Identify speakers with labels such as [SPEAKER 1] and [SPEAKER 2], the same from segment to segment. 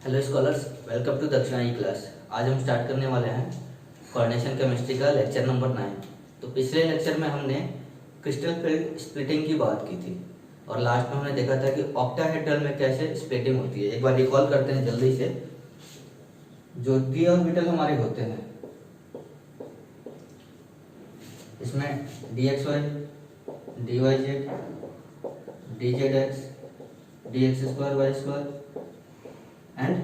[SPEAKER 1] Hello scholars, welcome to दक्षिणा ई class. आज हम स्टार्ट करने वाले हैं कोऑर्डिनेशन केमिस्ट्री का लेक्चर नंबर 9। तो पिछले लेक्चर में हमने क्रिस्टल फील्ड स्प्लिटिंग की बात की थी और लास्ट में हमने देखा था कि ऑक्टाहेड्रल में कैसे स्प्लिटिंग होती है। एक बार रिकॉल करते हैं जल्दी से। जो डी ऑर्बिटल हमारे होते हैं इसमें D X Y, D Y Z, D Z X, D X square Y square and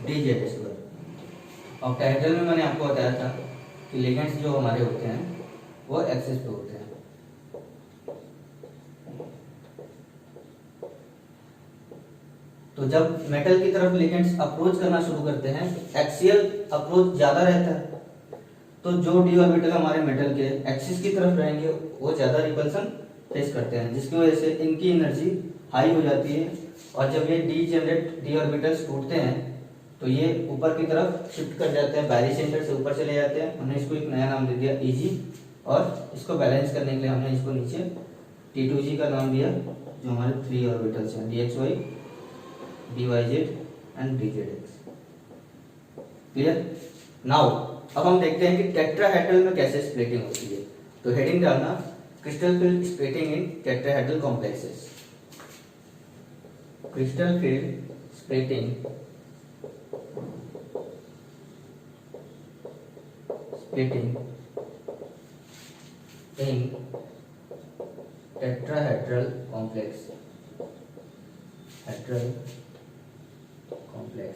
[SPEAKER 1] D Z square. Octahedral में मैंने आपको बताया था कि लिगेंड्स जो हमारे होते हैं वो एक्सिस पे होते हैं। तो जब मेटल की तरफ लिगेंड्स अप्रोच करना शुरू करते हैं, एक्सियल अप्रोच ज्यादा रहता है, तो जो डी ऑर्बिटल हमारे मेटल के एक्सिस की तरफ रहेंगे वो ज्यादा रिपल्सन फेस करते हैं, जिसकी वजह से इनकी एनर्जी हाई हो जाती है। और जब ये डी ऑर्बिटल्स टूटते हैं तो ये ऊपर की तरफ शिफ्ट कर जाते हैं, बैरी सेंटर से ऊपर चले जाते हैं। हमने इसको एक नया नाम दे दिया Eg, और इसको बैलेंस करने के लिए हमने इसको नीचे T2G का नाम दिया, जो हमारे 3 ऑर्बिटल्स हैं DXY, DYZ and DZX। Clear? Now अब हम देखते हैं कि टेट्राहेड्रल में कैसे स्प्लिटिंग होती है। तो हेडिंग डालना, crystal field splitting in tetrahedral complexes. Crystal field splitting in tetrahedral complex, hedral complex।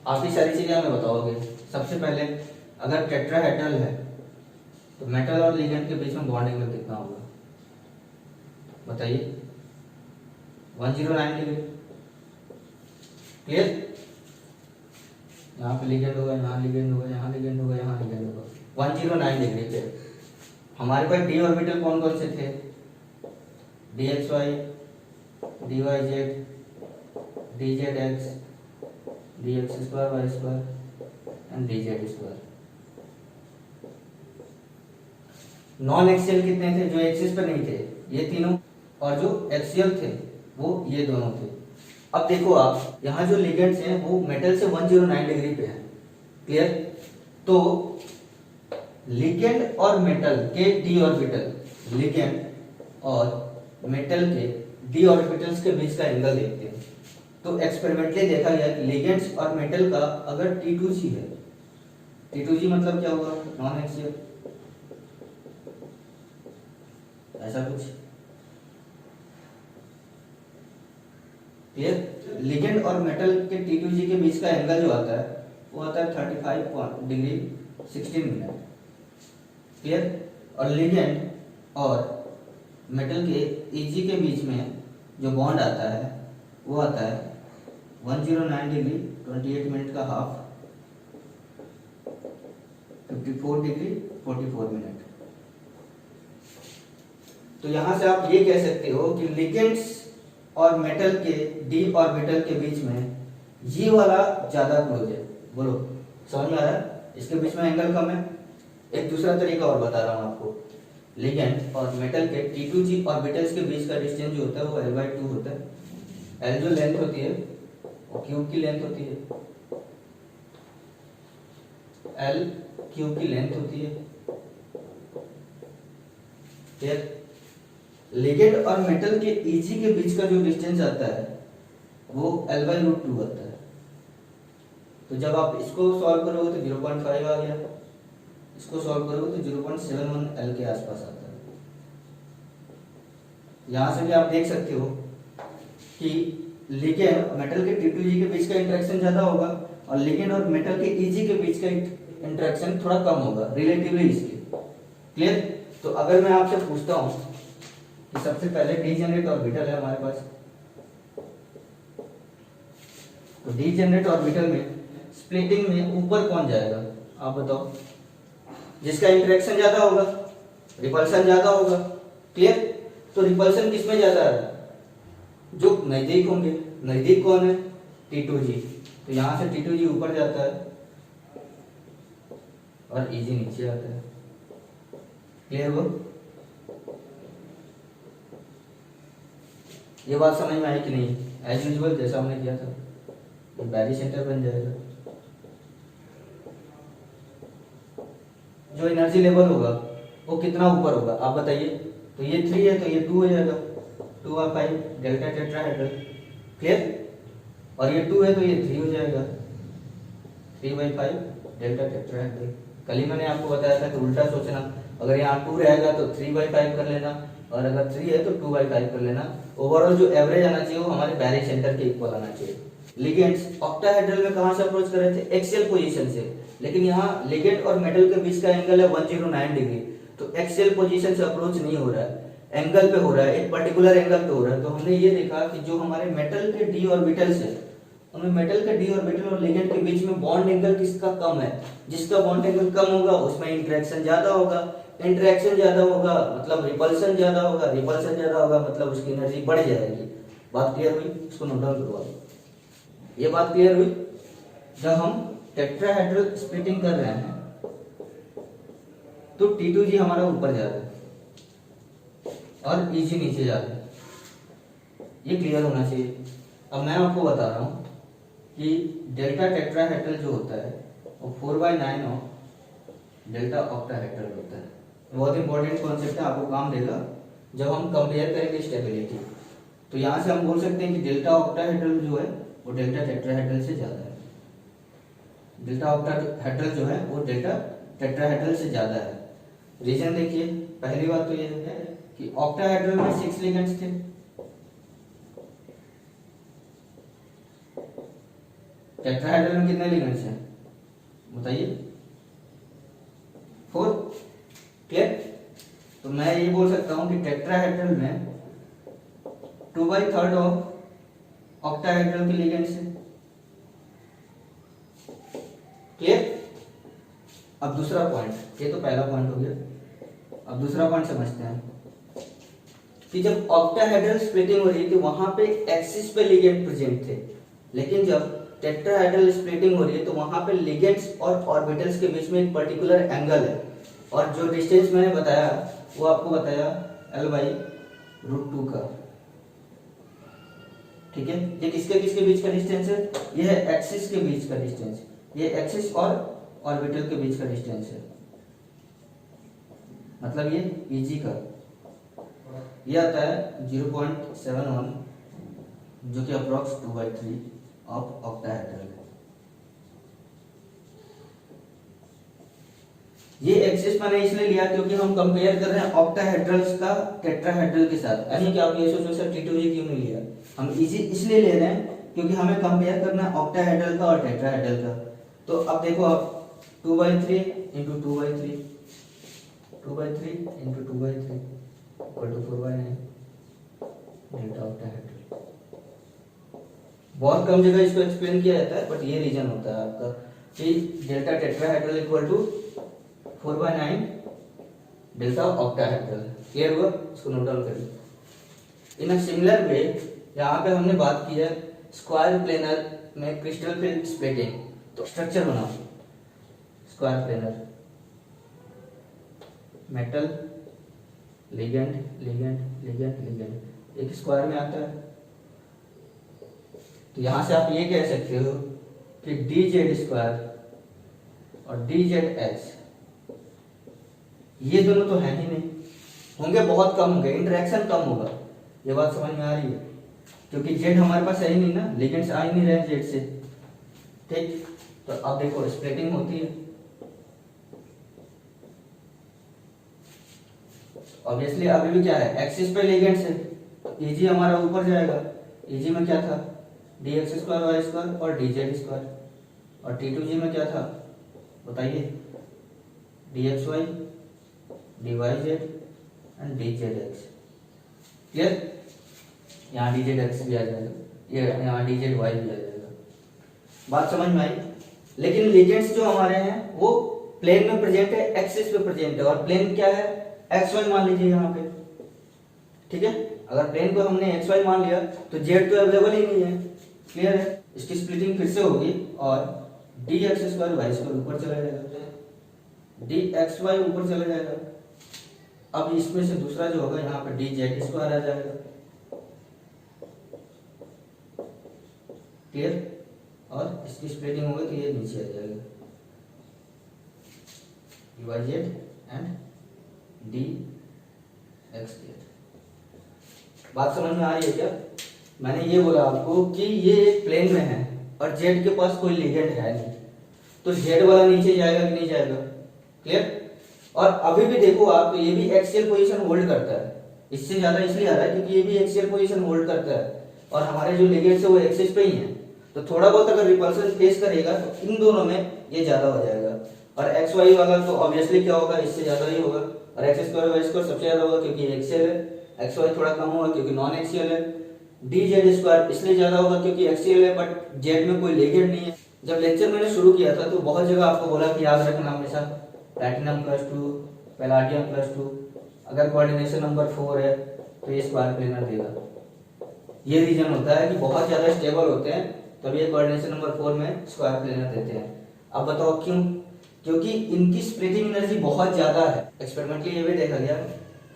[SPEAKER 1] आप ही सारी चीजें हमें बताओगे। सबसे पहले अगर टेट्राहेड्रल है तो मेटल और लिगेंड के बीच में बॉन्डिंग में कितना होगा बताइए? 109 डिग्री। क्लियर? यहाँ पे लिगेंड होगा, यहाँ लिगेंड होगा, यहाँ लिगेंड होगा, यहाँ लिगेंड होगा। 109 डिग्री पे हमारे पास डी ऑर्बिटल कौन कौन से थे? D X Y, D Y Z, D Z X, D X square Y square and D Z square. Non axial कितने थे? जो एक्सिस पर नहीं थे ये तीनों, और जो एक्सियल थे वो ये दोनों थे। अब देखो आप, यहाँ जो लिगेंड्स हैं वो मेटल से 109 डिग्री पे हैं। क्लियर? तो लिगेंड और मेटल के डी ऑर्बिटल, लिगेंड और मेटल के डी ऑर्बिटल्स के बीच का एंगल देखते हैं। तो एक्सपेरिमेंटली देखा गया कि लिगेंड्स और मेटल का अगर T2G है, T2G मतलब क्या होगा? नॉन एक्सियल, ऐसा कुछ। क्लियर? लिगेंड और मेटल के T2G के बीच का एंगल जो आता है वो आता है 35 डिग्री 16 मिनट। क्लियर? और लिगेंड और मेटल के Eg के बीच में जो बॉन्ड आता है वो आता है 109 डिग्री 28 मिनट का हाफ, 54 डिग्री 44 मिनट। तो यहां से आप ये कह सकते हो कि लिगेंड्स और मेटल के डी ऑर्बिटल के बीच में ये वाला ज्यादा क्लोज है। बोलो, समझ में आ रहा है? इसके बीच में एंगल कम है। एक दूसरा तरीका और बता रहा हूं आपको। लिगेंड और मेटल के T2G ऑर्बिटल्स के बीच का डिस्टेंस जो होता है वो L/2 होता है। L जो लेंथ होती है वो क्यूब की लेंथ होती है, L क्यूब की लेंथ होती है। फिर लिगेंड और मेटल के Eg के बीच का जो डिस्टेंस आता है वो L/√2 आता है। तो जब आप इसको सॉल्व करोगे तो 0.5 आ गया, इसको सॉल्व करोगे तो 0.71 L के आसपास आता है। यहां से भी आप देख सकते हो कि लिगेंड और मेटल के T2G के बीच का इंटरेक्शन ज्यादा होगा और लिगेंड और मेटल के Eg के बीच का इंटरेक्शन थोड़ा कम होगा रिलेटिवली इसके। क्लियर? तो अगर मैं आपसे पूछता हूं कि सबसे पहले डीजेनरेट ऑर्बिटल है हमारे पास, तो डीजेनरेट ऑर्बिटल में स्प्लिटिंग में ऊपर कौन जाएगा? आप बताओ। जिसका इंटरेक्शन ज्यादा होगा, रिपल्सन ज्यादा होगा। क्लियर? तो रिपल्सन किसमें ज्यादा है? जो नजदीक होंगे। नजदीक कौन है? T2G। तो यहां से T2G ऊपर जाता है और Eg नीचे आता है। क्लियर हो? ये बात समझ में आई कि नहीं? एज यूजुअल जैसा हमने किया था, ये बैरी सेंटर बन जाएगा। जो एनर्जी लेवल होगा वो कितना ऊपर होगा आप बताइए? तो ये 3 है तो ये 2 हो जाएगा, 2/5 डेल्टा टेट्राहेड्रल, क्लियर? और ये 2 है तो ये 3 हो जाएगा, 3/5 डेल्टा टेट्राहेड्रल। कल ही मैंने आपको बताया था कि उल्टा सोचना, अगर यहाँ 2 रहेगा तो 3/5 कर लेना, और अगर 3 है तो 2/5 कर लेना। ओवरऑल जो एवरेज आना चाहिए वो हमारे बैरी सेंटर के इक्वल आना चाहिए। लिगेंड्स ऑक्टाहेड्रल में कहां से अप्रोच कर रहे थे? एक्सियल पोजीशन से, लेकिन यहाँ लिगेंड और मेटल के बीच का एंगल है 109 डिग्री, तो एक्सियल पोजीशन से अप्रोच नहीं हो रहा है, एंगल पे हो रहा है, एक पर्टिकुलर एंगल पे हो रहा है। तो हमने ये देखा कि जो हमारे मेटल के डी ऑर्बिटल्स है, उनमें मेटल के डी ऑर्बिटल और लिगेंड के बीच में बॉन्ड एंगल किसका कम है? जिसका बॉन्ड एंगल कम होगा उसमें इंटरेक्शन ज्यादा होगा, इंटरेक्शन ज्यादा होगा मतलब रिपल्सन ज्यादा होगा, रिपल्सन ज्यादा होगा मतलब उसकी एनर्जी बढ़ जाएगी। बात क्लियर हुई? इसको नोट डाउन करवा दो। ये बात क्लियर हुई? जब हम टेट्राहेड्रल स्प्लिटिंग कर रहे हैं तो T2G हमारा ऊपर जा रहा है और EG नीचे जा रहा है, ये क्लियर होना चाहिए। अब मैं आपको बता रहा हूं कि डेल्टा टेट्राहेड्रल जो होता है वो 4/9 ऑफ डेल्टा ऑक्टाहेड्रल होता है। बहुत इंपॉर्टेंट कॉन्सेप्ट है, आपको काम देगा जब हम कंपेयर करेंगे स्टेबिलिटी। तो यहां से हम बोल सकते हैं कि डेल्टा ऑक्टाहेड्रल जो है वो डेल्टा टेट्राहेड्रल से ज्यादा है, डेल्टा ऑक्टाहेड्रल जो है वो डेल्टा टेट्राहेड्रल से ज्यादा है। रीजन देखिए, पहली बात तो ये है कि ऑक्टाहेड्रल में 6 लिगेंड्स थे, टेट्राहेड्रल में कितने लिगेंड्स हैं बताइए? 4, क्लियर? तो मैं ये बोल सकता हूं कि टेट्राहेड्रल में 2/3 ऑफ ऑक्टाहेड्रल के लिगेंड्स हैं, क्लियर? अब दूसरा पॉइंट, ये तो पहला पॉइंट हो गया, अब दूसरा पॉइंट समझते हैं कि जब ऑक्टाहेड्रल स्प्लिटिंग हो रही थी वहां पे एक्सिस पे लिगेंड प्रेजेंट थे, लेकिन जब टेट्राहेड्रल स्प्लिटिंग हो रही है तो वहां पे लिगेंड्स और ऑर्बिटल्स के बीच में एक पर्टिकुलर एंगल है, और जो डिस्टेंस मैंने बताया वो आपको बताया L/√2 का, ठीक है? ये किसके किसके बीच का डिस्टेंस है? ये है एक्सिस के बीच का डिस्टेंस, ये एक्सिस और ऑर्बिटल के बीच का डिस्टेंस है, मतलब ये EG का, ये आता है 0.71 जो कि अप्रॉक्स 2/3 ऑफ ऑक्टाहेड्रल है। ये एक्सिस मैंने इसलिए लिया क्योंकि हम कंपेयर कर रहे हैं ऑक्टाहेड्रल्स का टेट्राहेड्रल के साथ। ऐसे कि आप ये सोचो सर T2G क्यों नहीं लिया? हम EG इसलिए ले रहे हैं क्योंकि हमें कंपेयर करना है ऑक्टाहेड्रल का और टेट्राहेड्रल का। तो अब देखो आप 2/3 into 2/3 2/3 into 2/3 equal to 4/9 delta octahedral. बहुत कम जगह इसको एक्सप्लेन किया जाता है, बट ये रीजन होता है आपका कि delta tetrahedral equal to 4/9 delta octahedral. Clear हुआ? इसको नोट डाउन करिए। इन अ सिमिलर वे यहाँ पे हमने बात की है स्क्वायर प्लेनर में क्रिस्टल फिल्म स्प्लिटिंग। तो स्ट्रक्चर बनाओ, square planar, metal, ligand ligand ligand ligand, एक स्क्वायर में आता है। तो यहां से आप ये कह सकते हो कि DZ² और DZX ये दोनों तो है ही नहीं, होंगे बहुत कम होंगे, इंटरेक्शन कम होगा। ये बात समझ में आ रही है? क्योंकि Z हमारे पास है ही नहीं ना, लिगेंड्स आ ही नहीं रहे Z से, ठीक? तो अब देखो स्प्लिटिंग होती है, ऑब्वियसली अभी भी क्या है, एक्सिस पे लिगेंड्स है, तो EG हमारा ऊपर जाएगा। EG में क्या था? dx² y² और dz², और T2G में क्या था बताइए? dxy dyz and dzx। Clear? यहाँ dzx भी आ जाएगा, ये यहाँ dzy भी आ जाएगा। बात समझ में आई? लेकिन लिगेंड्स जो हमारे हैं वो प्लेन में प्रेजेंट है, एक्सिस पे प्रेजेंट है, और प्लेन क्या है? xy मान लीजिए यहाँ पे, ठीक है? अगर प्लेन को हमने xy मान लिया तो z तो अवेलेबल ही नहीं है। क्लियर है? इसकी स्प्लिटिंग फिर से होगी और dx² y² ऊपर चला जाएगा, dxy ऊपर चला जाएगा। अब इसमें से दूसरा जो होगा यहाँ पे dz² आ जाएगा, क्लियर, और इसकी स्प्लिटिंग होगी तो ये नीचे आ जाएगा, YZ एंड DXZ। बात समझ में आ रही है क्या? मैंने ये बोला आपको कि ये एक प्लेन में है और जेड के पास कोई लिगेंड है नहीं, तो जेड वाला नीचे जाएगा कि नहीं जाएगा? क्लियर। और अभी भी देखो आप, तो ये भी एक्सियल पोजीशन होल्ड करता है, इससे ज्यादा इसलिए आ रहा है क्योंकि ये भी एक्सियल पोजीशन होल्ड करता है और हमारे जो लिगेंड्स है वो एक्सिस पे ही है, तो थोड़ा बहुत अगर रिपल्सन फेस करेगा तो इन दोनों में ये ज्यादा हो जाएगा। और एक्स वाई वाला तो ऑब्वियसली क्या होगा, इससे ज्यादा ही होगा, और एक्स स्क्वायर वाई स्क्वायर सबसे ज्यादा होगा क्योंकि एक्सियल है, एक्स वाई थोड़ा कम होगा क्योंकि नॉन एक्सियल है। डी जेड स्क्वायर इसलिए ज्यादा होगा क्योंकि एक्सियल है बट जेड में कोई लिगेंड नहीं है। जब लेक्चर मैंने शुरू किया था तो बहुत जगह आपको बोला कि याद रखना हमेशा प्लैटिनम +2, पैलाडियम +2, अगर कोऑर्डिनेशन नंबर 4 है तो ये स्क्वायर प्लेनर देगा। ये रीजन होता है कि बहुत ज्यादा स्टेबल होते हैं तब ये कोऑर्डिनेशन नंबर 4 में स्क्वायर प्लेनर देते हैं। अब बताओ क्यों? क्योंकि इनकी स्प्लिटिंग एनर्जी बहुत ज्यादा है। एक्सपेरिमेंटली ये भी देखा गया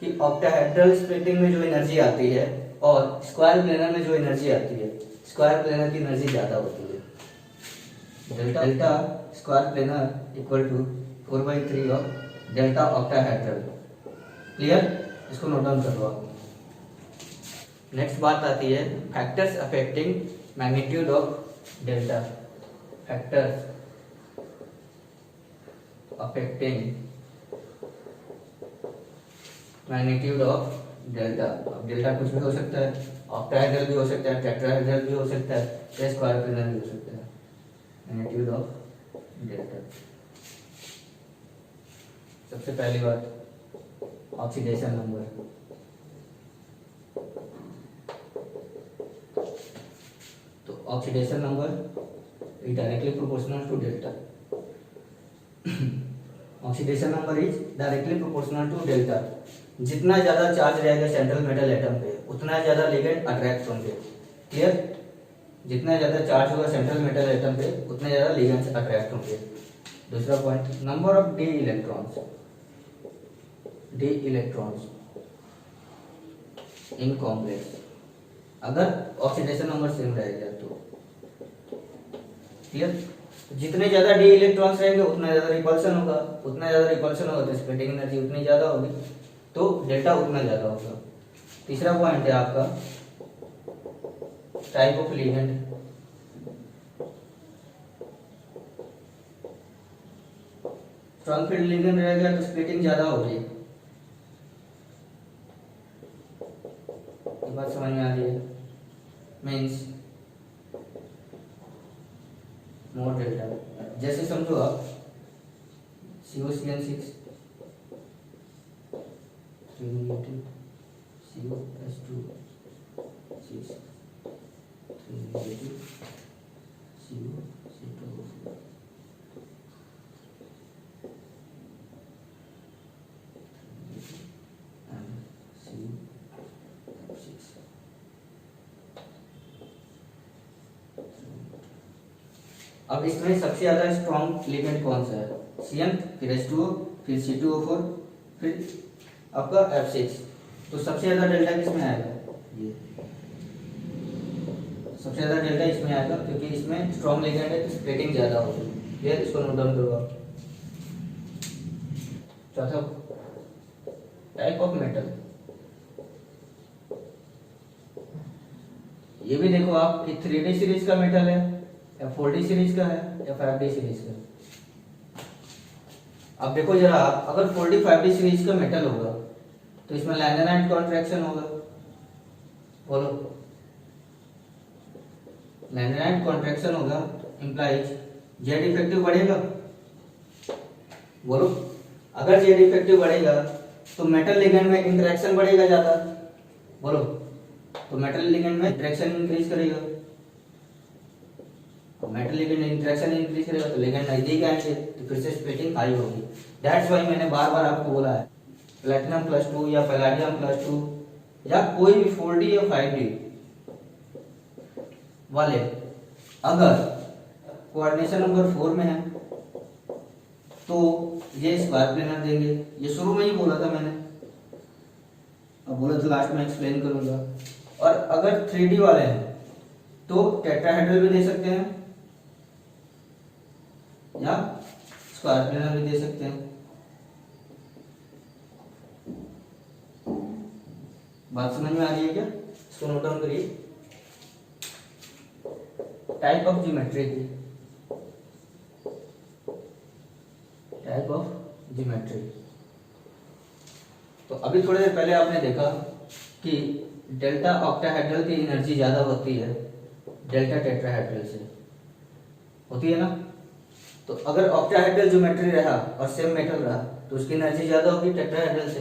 [SPEAKER 1] कि ऑक्टाहेड्रल स्प्लिटिंग में जो एनर्जी आती है और स्क्वायर प्लेनर में जो एनर्जी आती है, स्क्वायर प्लेनर की एनर्जी ज्यादा होती है। Delta square planar equal to 4/3 of delta octahedral. Clear? इसको नोट डाउन कर लो आप। नेक्स्ट बात आती है factors affecting magnitude of delta. Factors affecting magnitude of delta. अब डेल्टा कुछ भी हो सकता है, ऑक्टाहेड्रल भी हो सकता है, टेट्राहेड्रल भी हो सकता है, या स्क्वायर प्लेनर भी हो सकता है। Magnitude of delta. सबसे पहली बात ऑक्सीडेशन नंबर। तो oxidation number is directly proportional to delta. Oxidation number is directly proportional to delta. जितना ज्यादा चार्ज रहेगा सेंट्रल मेटल एटम पे उतना ज्यादा लिगेंड अट्रैक्ट होंगे। क्लियर? जितना ज्यादा चार्ज होगा सेंट्रल मेटल एटम पे उतने ज्यादा लिगेंड्स अट्रैक्ट होंगे। दूसरा point number of D electrons. D electrons in complex, अगर ऑक्सीडेशन नंबर सेम रहेगा तो। क्लियर? जितने ज्यादा डी इलेक्ट्रॉन्स रहेंगे उतना ज्यादा रिपल्सन होगा, उतना ज्यादा रिपल्सन होगा तो स्प्लिटिंग एनर्जी उतनी ज्यादा होगी, तो डेल्टा उतना ज्यादा होगा। तीसरा पॉइंट है आपका type of ligand. Strong field ligand रहेगा तो स्प्लिटिंग ज्यादा होगी। ये बात समझ में आ रही है? Means more delta. जैसे समझो आप COCN6 CO+2 6 3 CO अब इसमें सबसे ज्यादा स्ट्रॉन्ग लिगेंड कौन सा है? CN, फिर H2O, फिर C2O4, फिर आपका F6। तो सबसे ज्यादा डेल्टा किसमें आएगा? ये सबसे ज्यादा डेल्टा इसमें आएगा क्योंकि इसमें स्ट्रॉन्ग लिगेंड है तो स्प्लिटिंग ज्यादा होगी। ये इसको नोट डाउन करो आप। चौथा टाइप ऑफ मेटल। ये भी देखो आप कि 3D सीरीज का मेटल है या 4D सीरीज का है या 5D सीरीज का। अब देखो जरा आप, अगर 4D 5D सीरीज का मेटल होगा तो इसमें लैंगनाइट कॉन्ट्रैक्शन होगा। बोलो, लैंगनाइट कॉन्ट्रैक्शन होगा इंप्लाइज जेड इफेक्टिव बढ़ेगा। बोलो, अगर जेड इफेक्टिव बढ़ेगा तो मेटल लिगेंड में इंटरेक्शन बढ़ेगा ज्यादा। बोलो, तो मेटल लिगेंड में इंटरेक्शन इंक्रीज करेगा, मेटल लिगेंड इंटरेक्शन इंक्रीज करेगा तो लिगेंड नजदीक आएंगे तो फिर से स्प्लिटिंग हाई होगी। दैट्स व्हाई मैंने बार बार आपको बोला है प्लैटिनम +2 या पैलाडियम +2 या कोई भी 4D या 5D वाले अगर कोऑर्डिनेशन नंबर 4 में है तो ये स्क्वायर प्लेनर देंगे। ये शुरू में ही बोला था मैंने, अब बोला तो लास्ट में एक्सप्लेन करूंगा। और अगर 3D वाले हैं तो टेट्राहेड्रल भी दे सकते हैं या स्क्वायर प्लेनर भी दे सकते हैं। बात समझ में आ रही है क्या? इसको नोट डाउन करिए। टाइप ऑफ ज्योमेट्री की, टाइप ऑफ ज्योमेट्री। तो अभी थोड़ी देर पहले आपने देखा कि डेल्टा ऑक्टाहेड्रल की एनर्जी ज्यादा होती है डेल्टा टेट्राहेड्रल से, होती है ना। तो अगर ऑक्टाहेड्रल ज्योमेट्री रहा और सेम मेटल रहा तो उसकी एनर्जी ज्यादा होगी टेट्राहेड्रल से।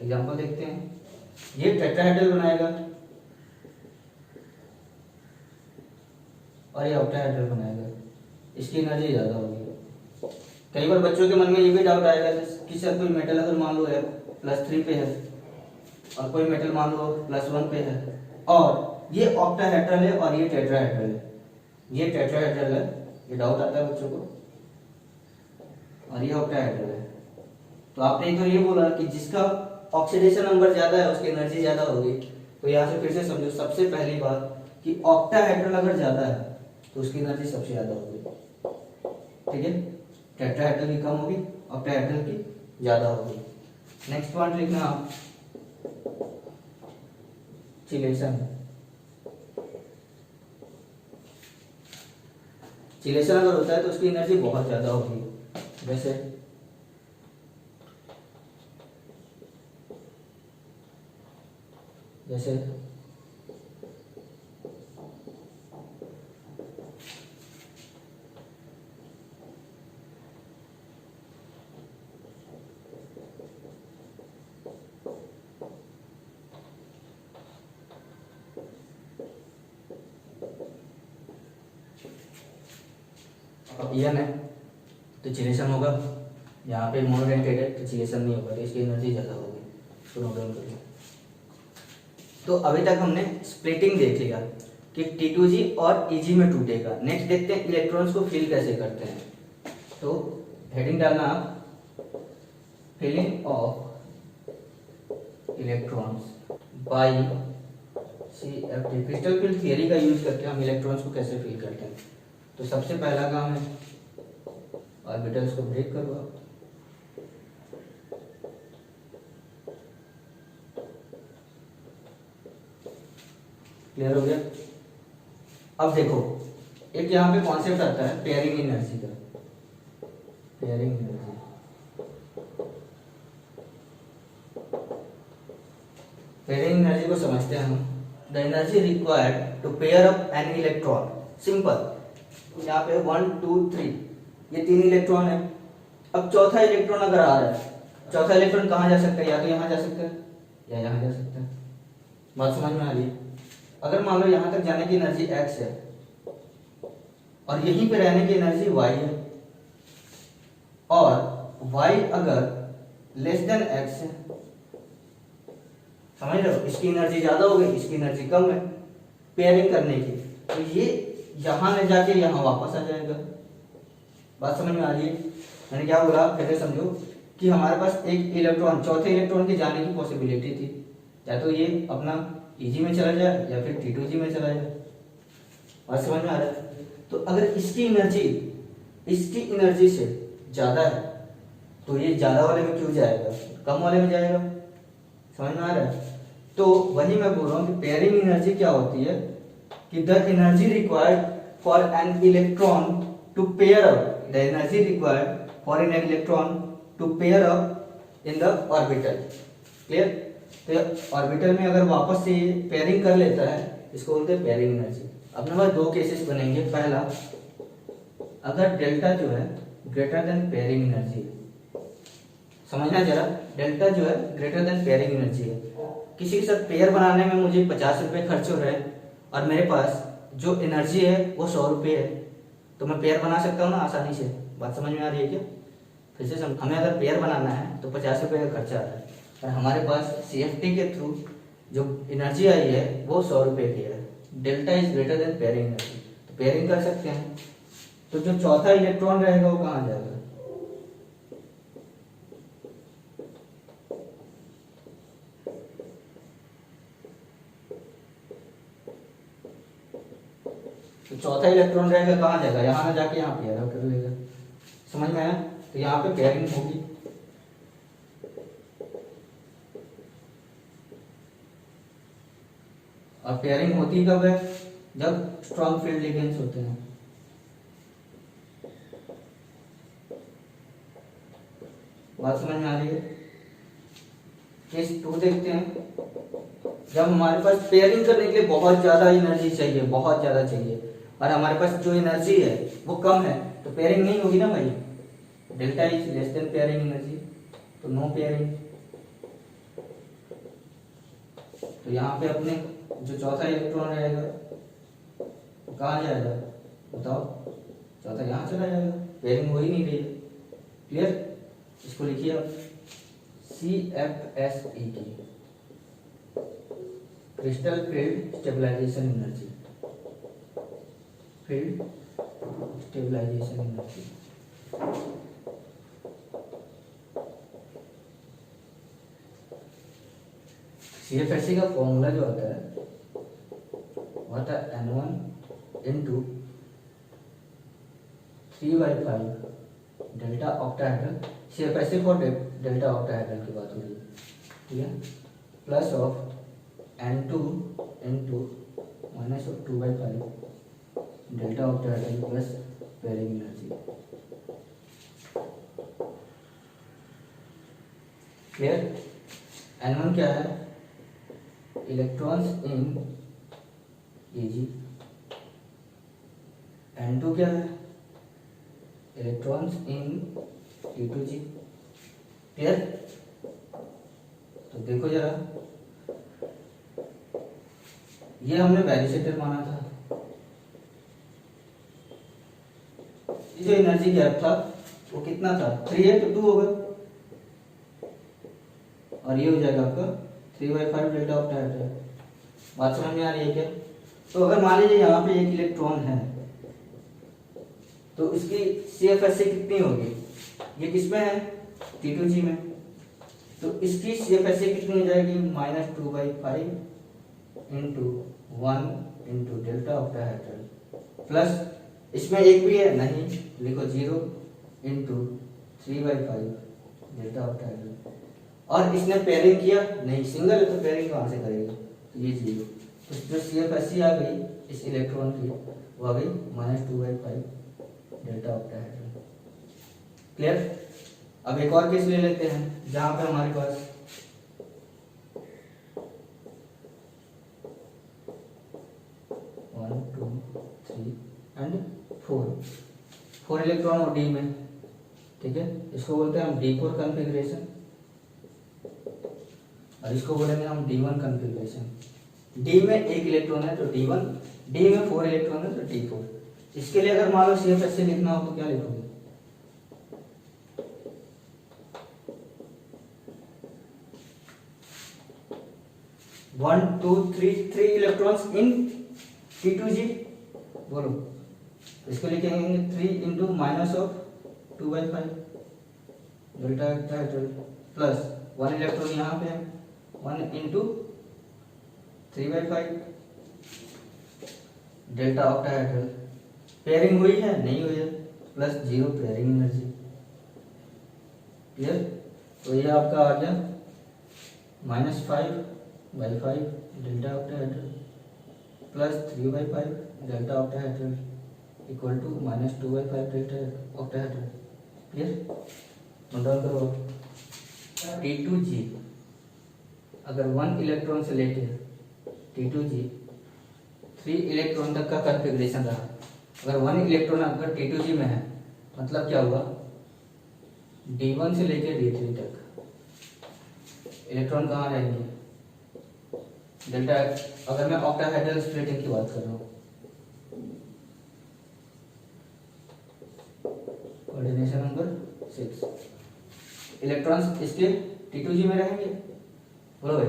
[SPEAKER 1] एग्जांपल देखते हैं, ये टेट्राहेड्रल बनाएगा और ये ऑक्टाहेड्रल बनाएगा, इसकी एनर्जी ज्यादा होगी। कई बार बच्चों के मन में ये भी डाउट आएगा कि सर कोई मेटल अगर मान लो है +3 पे है और कोई मेटल मान लो +1 पे है और ये ऑक्टाहेड्रल है और ये टेट्राहेड्रल है, ये टेट्राहेड्रल है, ये डाउट आता है बच्चों को, और ये ऑक्टाहेड्रल है। तो आपने तो ये बोला कि जिसका ऑक्सीडेशन नंबर ज्यादा है उसकी एनर्जी ज्यादा होगी। तो यहाँ से फिर से समझो, सबसे पहली बात कि ऑक्टाहेड्रल अगर ज्यादा है तो उसकी एनर्जी सबसे ज्यादा होगी, ठीक है। टेट्राहेड्रल की कम होगी, ऑक्टाहेड्रल की ज्यादा होगी। नेक्स्ट पॉइंट लिखना आप, चिलेशन। चिलेशन अगर होता है तो उसकी एनर्जी बहुत ज्यादा होगी। जैसे जैसे अब यन है तो चिलेशन होगा, यहाँ पे मोनोडेंटेड है तो चिलेशन नहीं होगा, तो इसकी एनर्जी ज़्यादा होगी। इसको नोट डाउन करिए। तो अभी तक हमने स्प्लिटिंग देख लिया कि T2G और EG में टूटेगा। नेक्स्ट देखते हैं इलेक्ट्रॉन्स को फिल कैसे करते हैं। तो हेडिंग डालना आप, filling of electrons by CFT। Crystal field theory का यूज करके हम इलेक्ट्रॉन्स को कैसे फिल करते हैं। तो सबसे पहला काम है ऑर्बिटल्स को ब्रेक करो आप। क्लियर हो गया? अब देखो, एक यहाँ पे कॉन्सेप्ट आता है पेयरिंग एनर्जी का। पेयरिंग एनर्जी, पेयरिंग एनर्जी को समझते हैं हम। The energy required to pair up an electron. Simple, यहाँ पे 1 2 3 ये 3 इलेक्ट्रॉन है। अब चौथा इलेक्ट्रॉन अगर आ रहा है, चौथा इलेक्ट्रॉन कहाँ जा सकता है? या तो यहाँ जा सकता है या यहाँ जा सकता है। बात समझ में आ रही है? अगर मान लो यहाँ तक जाने की एनर्जी x है और यहीं पे रहने की एनर्जी y है, और y अगर लेस देन x है, समझ रहे हो, इसकी एनर्जी ज्यादा हो गई, इसकी एनर्जी कम है पेयरिंग करने की, तो ये यहां ले जाके यहां वापस आ जाएगा। बात समझ में आ रही है? मैंने क्या बोला, फिर से समझो कि हमारे पास एक इलेक्ट्रॉन, चौथे इलेक्ट्रॉन के जाने की पॉसिबिलिटी थी, या तो ये अपना EG में चला जाए या फिर T2G में चला जाए। बात समझ में आ रहा है? तो अगर इसकी एनर्जी से ज्यादा है तो ये ज्यादा वाले में क्यों जाएगा, कम वाले में जाएगा। समझ में आ रहा है? तो वही मैं बोल रहा हूँ कि पेयरिंग एनर्जी क्या होती है कि the energy required for an electron to pair up, the energy required for an electron to pair up in the orbital. Clear? तो ऑर्बिटल में अगर वापस से पेयरिंग कर लेता है, इसको बोलते हैं पेयरिंग एनर्जी। अपने पास दो केसेस बनेंगे। पहला, अगर डेल्टा जो है ग्रेटर देन पेयरिंग एनर्जी, समझना जरा, डेल्टा जो है ग्रेटर देन पेयरिंग एनर्जी है। किसी के साथ पेयर बनाने में मुझे 50 रुपए खर्च हो रहे हैं और मेरे पास जो एनर्जी है वो 100 रुपये है, तो मैं पेयर बना सकता हूँ ना आसानी से। बात समझ में आ रही है क्या? फिर से हमें अगर पेयर बनाना है तो 50 रुपये का खर्चा आता है, और हमारे पास CFT के थ्रू जो एनर्जी आई है वो 100 रुपये की है। Delta is greater then pairing energy, तो पेयरिंग कर सकते हैं। तो जो चौथा इलेक्ट्रॉन रहेगा वो कहाँ जाएगा? तो चौथा इलेक्ट्रॉन रहेगा कहाँ जाएगा, यहाँ ना जाके यहाँ पेयर आउट कर लेगा। समझ में आया? तो यहाँ पे पेयरिंग होगी। और पेयरिंग होती कब है? जब स्ट्रॉन्ग फील्ड लिगेंड्स होते हैं। बात समझ में आ रही है? केस 2 देखते हैं। जब हमारे पास पेयरिंग करने के लिए बहुत ज्यादा एनर्जी चाहिए, बहुत ज्यादा चाहिए, और हमारे पास जो एनर्जी है वो कम है, तो पेयरिंग नहीं होगी ना भाई। Delta is less than pairing energy, तो नो पेयरिंग। तो यहाँ पे अपने जो चौथा इलेक्ट्रॉन रहेगा वो कहाँ जाएगा बताओ? चौथा यहाँ चला जाएगा, पेयरिंग हो ही नहीं रही है। क्लियर? इसको लिखिए आप CFSE, crystal field stabilisation energy, field stabilisation energy. CFSE का फॉर्मूला जो होता है वो होता है N1 into 3/5 delta octahedral. CFSE for delta octahedral की बात हो रही है, ठीक है, plus of N2 into minus of 2/5 delta octahedral plus pairing energy. Clear? N1 क्या है? Electrons in Eg। N2 क्या है? Electrons in T2G। क्लियर? तो देखो जरा, ये हमने बैरिसेटर माना था। ये जो एनर्जी गैप था वो कितना था? 3 है तो 2 होगा, और ये हो जाएगा आपका 3/5 डेल्टा ऑक्टाहेड्रल। बात समझ में आ रही है क्या? तो अगर मान लीजिए यहाँ पे एक इलेक्ट्रॉन है तो उसकी CFSE कितनी होगी? ये किसमें है? T2G में। तो इसकी CFSE कितनी हो जाएगी? -2/5 into 1 into delta octahedral plus इसमें एक भी है नहीं, लिखो 0 इंटू 3/5 डेल्टा ऑक्टाहेड्रल। और इसने पेयरिंग किया नहीं, सिंगल है तो पेयरिंग कहाँ से करेगी? तो ये 0। तो जो CFSE आ गई इस इलेक्ट्रॉन की वो आ गई -2/5 डेल्टा ऑक्टाहेड्रल। क्लियर? अब एक और केस ले लेते हैं जहां पे हमारे पास one two three and four electron और डी में, ठीक है, इसको बोलते हैं हम D4 कॉन्फ़िगरेशन, और इसको बोलेंगे हम D1 कॉन्फ़िगरेशन। डी में एक इलेक्ट्रॉन है तो D1, डी में 4 इलेक्ट्रॉन है तो D4। इसके लिए अगर मान लो CFSE लिखना हो तो क्या लिखोगे? 1 2 3 इलेक्ट्रॉन्स इन T2G, बोलो। इसको लिखेंगे 3 into minus of 2/5 delta octahedral plus 1 electron यहाँ पे है 1 इंटू 3/5 डेल्टा ऑक्टाहेड्रल। पेयरिंग हुई है नहीं हुई है, प्लस 0 पेयरिंग एनर्जी। क्लियर? तो ये आपका आ गया -5/5 delta octahedral plus 3/5 delta octahedral equal to -2/5 delta octahedral. Clear? Note down करो। T2G अगर 1 इलेक्ट्रॉन से लेके T2G 3 इलेक्ट्रॉन तक का कॉन्फ़िगरेशन रहा, अगर 1 इलेक्ट्रॉन अगर T2G में है मतलब क्या हुआ? D1 से लेके D3 तक इलेक्ट्रॉन कहाँ रहेंगे? डेल्टा, अगर मैं ऑक्टाहेड्रल स्प्लिटिंग की बात कर रहा हूँ, कोऑर्डिनेशन नंबर 6, इलेक्ट्रॉन्स इसके T2G में रहेंगे। बोलो भाई,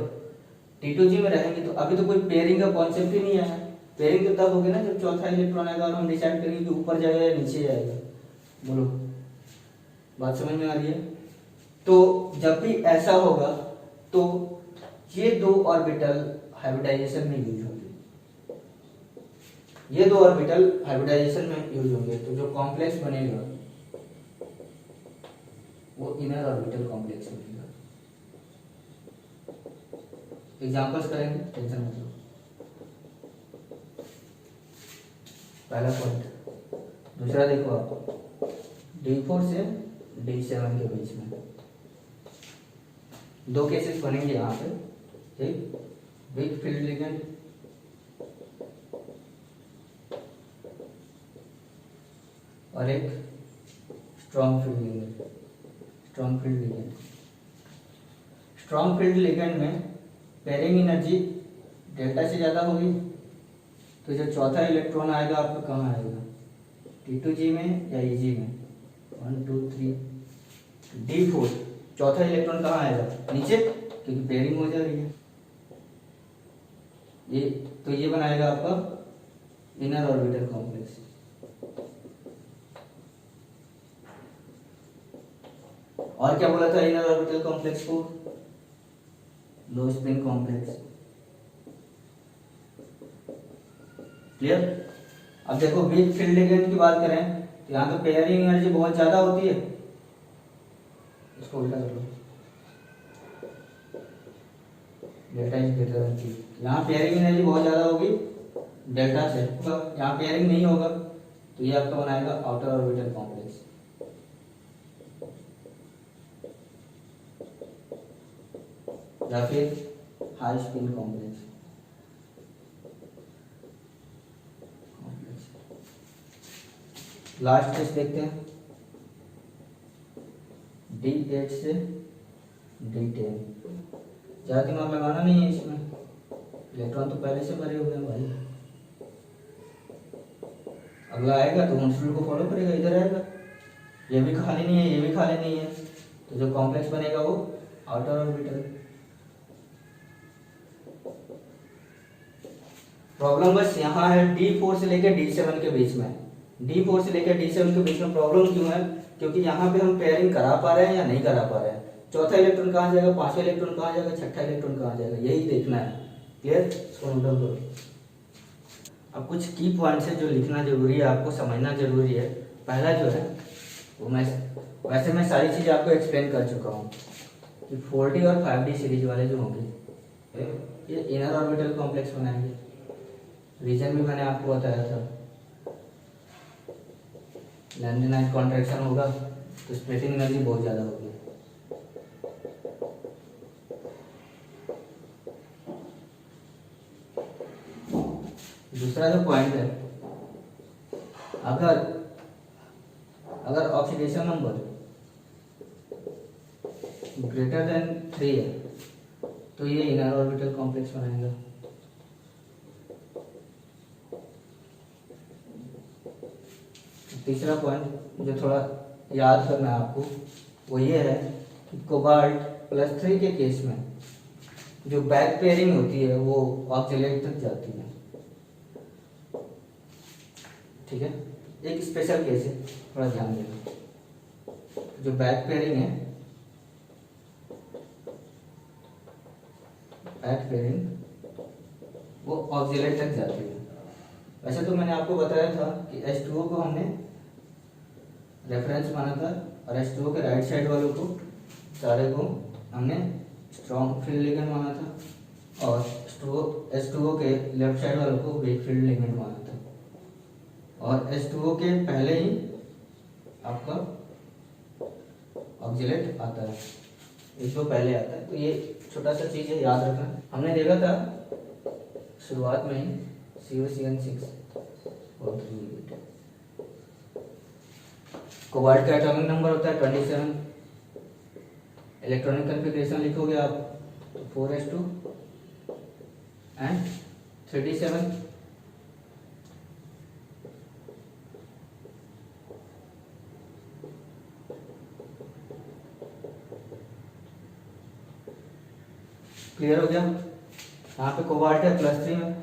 [SPEAKER 1] T2G में रहेंगे तो अभी तो कोई पेयरिंग का कॉन्सेप्ट ही नहीं आया। पेयरिंग तो तब होगी ना जब चौथा इलेक्ट्रॉन आएगा और हम डिसाइड करेंगे कि ऊपर जाएगा या नीचे जाएगा। बोलो, बात समझ में आ रही है? तो जब भी ऐसा होगा तो ये 2 ऑर्बिटल हाइब्रिडाइजेशन में यूज होंगे। ये दो ऑर्बिटल हाइब्रिडाइजेशन में यूज होंगे, तो जो कॉम्प्लेक्स बनेगा वो इनर ऑर्बिटल कॉम्प्लेक्स बनेगा। एग्जांपल्स करेंगे, टेंशन मत लो। पहला पॉइंट। दूसरा देखो आप, D4 से D7 के बीच में दो केसेस बनेंगे यहाँ पे, एक वीक फील्ड लिगेंड और एक strong field ligand. Strong field ligand, strong field ligand में पेयरिंग एनर्जी डेल्टा से ज़्यादा होगी, तो जो चौथा इलेक्ट्रॉन आएगा आपका कहाँ आएगा, T2G में या EG में, 1 2 3 D4, चौथा इलेक्ट्रॉन कहाँ आएगा, नीचे, क्योंकि पेयरिंग हो जा रही है ये, तो ये बनाएगा आपका इनर ऑर्बिटल कॉम्प्लेक्स। और क्या बोला था इनर ऑर्बिटल कॉम्प्लेक्स को, लो स्पिन कॉम्प्लेक्स। क्लियर। अब देखो वीक फील्ड लिगेंड की बात करें तो यहाँ तो पेयरिंग एनर्जी बहुत ज्यादा होती है, इसको उल्टा कर लो, delta is greater than T। यहाँ पेयरिंग एनर्जी बहुत ज्यादा होगी डेल्टा से, यहाँ पेयरिंग नहीं होगा, तो ये आपका बनाएगा आउटर ऑर्बिटल कॉम्प्लेक्स। या फिर high spin complex. Last test देखते हैं, D8 से D10। ज्यादा दिमाग लगाना नहीं है इसमें, इलेक्ट्रॉन तो पहले से भरे हुए हैं भाई। अगला आएगा तो होल्स रूल को फॉलो करेगा, इधर आएगा, ये भी खाली नहीं है, ये भी खाली नहीं है, तो जो कॉम्प्लेक्स बनेगा वो आउटर ऑर्बिटल। प्रॉब्लम बस यहाँ है D4 से लेकर D7 के बीच में। D4 से लेकर D7 के बीच में प्रॉब्लम क्यों है, क्योंकि यहाँ पे हम पेयरिंग करा पा रहे हैं या नहीं करा पा रहे हैं, चौथा इलेक्ट्रॉन कहाँ जाएगा, पांचवा इलेक्ट्रॉन कहाँ जाएगा, छठा इलेक्ट्रॉन कहाँ जाएगा, यही देखना है। क्लियर, इसको नोट डाउन करो। अब कुछ की पॉइंट्स है जो लिखना जरूरी है, आपको समझना जरूरी है। पहला जो है वो वैसे मैं सारी चीज़ आपको एक्सप्लेन कर चुका हूँ कि 4D और 5D सीरीज वाले जो होंगे ये इनर ऑर्बिटल कॉम्प्लेक्स बनाएंगे। रीजन भी मैंने आपको बताया था, लैंडिनाइट कॉन्ट्रैक्शन होगा तो स्प्लिटिंग एनर्जी बहुत ज़्यादा होगी। दूसरा जो पॉइंट है, अगर ऑक्सीडेशन नंबर ग्रेटर देन 3 है तो ये इनर ऑर्बिटल कॉम्प्लेक्स बनाएगा। तीसरा पॉइंट जो थोड़ा याद करना है आपको वो ये है कि कोबाल्ट +3 के केस में जो बैक पेयरिंग होती है वो ऑक्सीलेट तक जाती है। ठीक है, एक स्पेशल केस है, थोड़ा ध्यान देना। जो बैक पेयरिंग है, बैक पेयरिंग वो ऑक्सीलेट तक जाती है। वैसे तो मैंने आपको बताया था कि H2O को हमने रेफरेंस माना था और H2O के राइट साइड वालों को सारे को हमने स्ट्रॉन्ग फील्ड लिगेंड माना था और H2O के लेफ्ट साइड वालों को वीक फील्ड लिगेंड माना था। और H2O के पहले ही आपका ऑक्सीलेट आता है, एक दो पहले आता है, तो ये छोटा सा चीज़ है, याद रखना। हमने देखा था शुरुआत में ही COCN6 और 3 कोबाल्ट का एटॉमिक नंबर होता है 27। इलेक्ट्रॉनिक कन्फिग्रेशन लिखोगे आप तो 4s2 एंड 37। क्लियर हो गया। यहाँ पे कोबाल्ट है +3 में,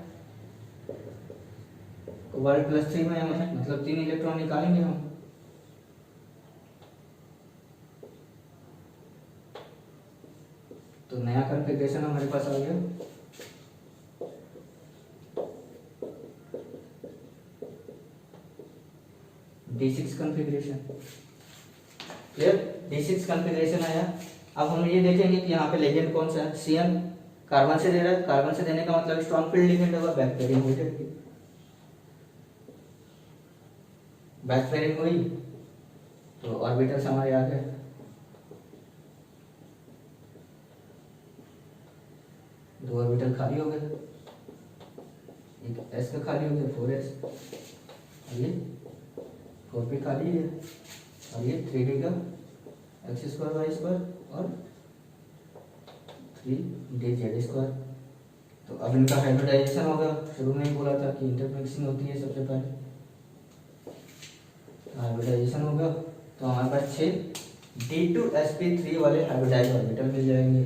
[SPEAKER 1] कोबाल्ट +3 में मतलब 3 इलेक्ट्रॉन निकालेंगे हम। तो नया कन्फिग्रेशन हमारे पास आ गया। D6 configuration. Clear, D6 configuration आया। अब हम ये देखेंगे कि यहाँ पे लिगेंड कौन सा है। CN कार्बन से दे रहा है, कार्बन से देने का मतलब स्ट्रॉन्ग फील्ड लिगेंड होगा, बैक पेयरिंग हो जाएगी। बैक पेयरिंग हुई तो ऑर्बिटल्स हमारे आ गए। दो ऑर्बिटल खाली हो गए, एक s का खाली हो गया 4s, और ये 4p खाली है, और ये 3d का x² y² और 3dz²। तो अब इनका हाइब्रिडाइजेशन होगा। शुरू में ही बोला था कि इंटरमिक्सिंग होती है सबसे पहले, हाइब्रिडाइजेशन होगा तो हमारे पास 6 D2sp3 वाले हाइब्रिडाइज ऑर्बिटल मिल जाएंगे।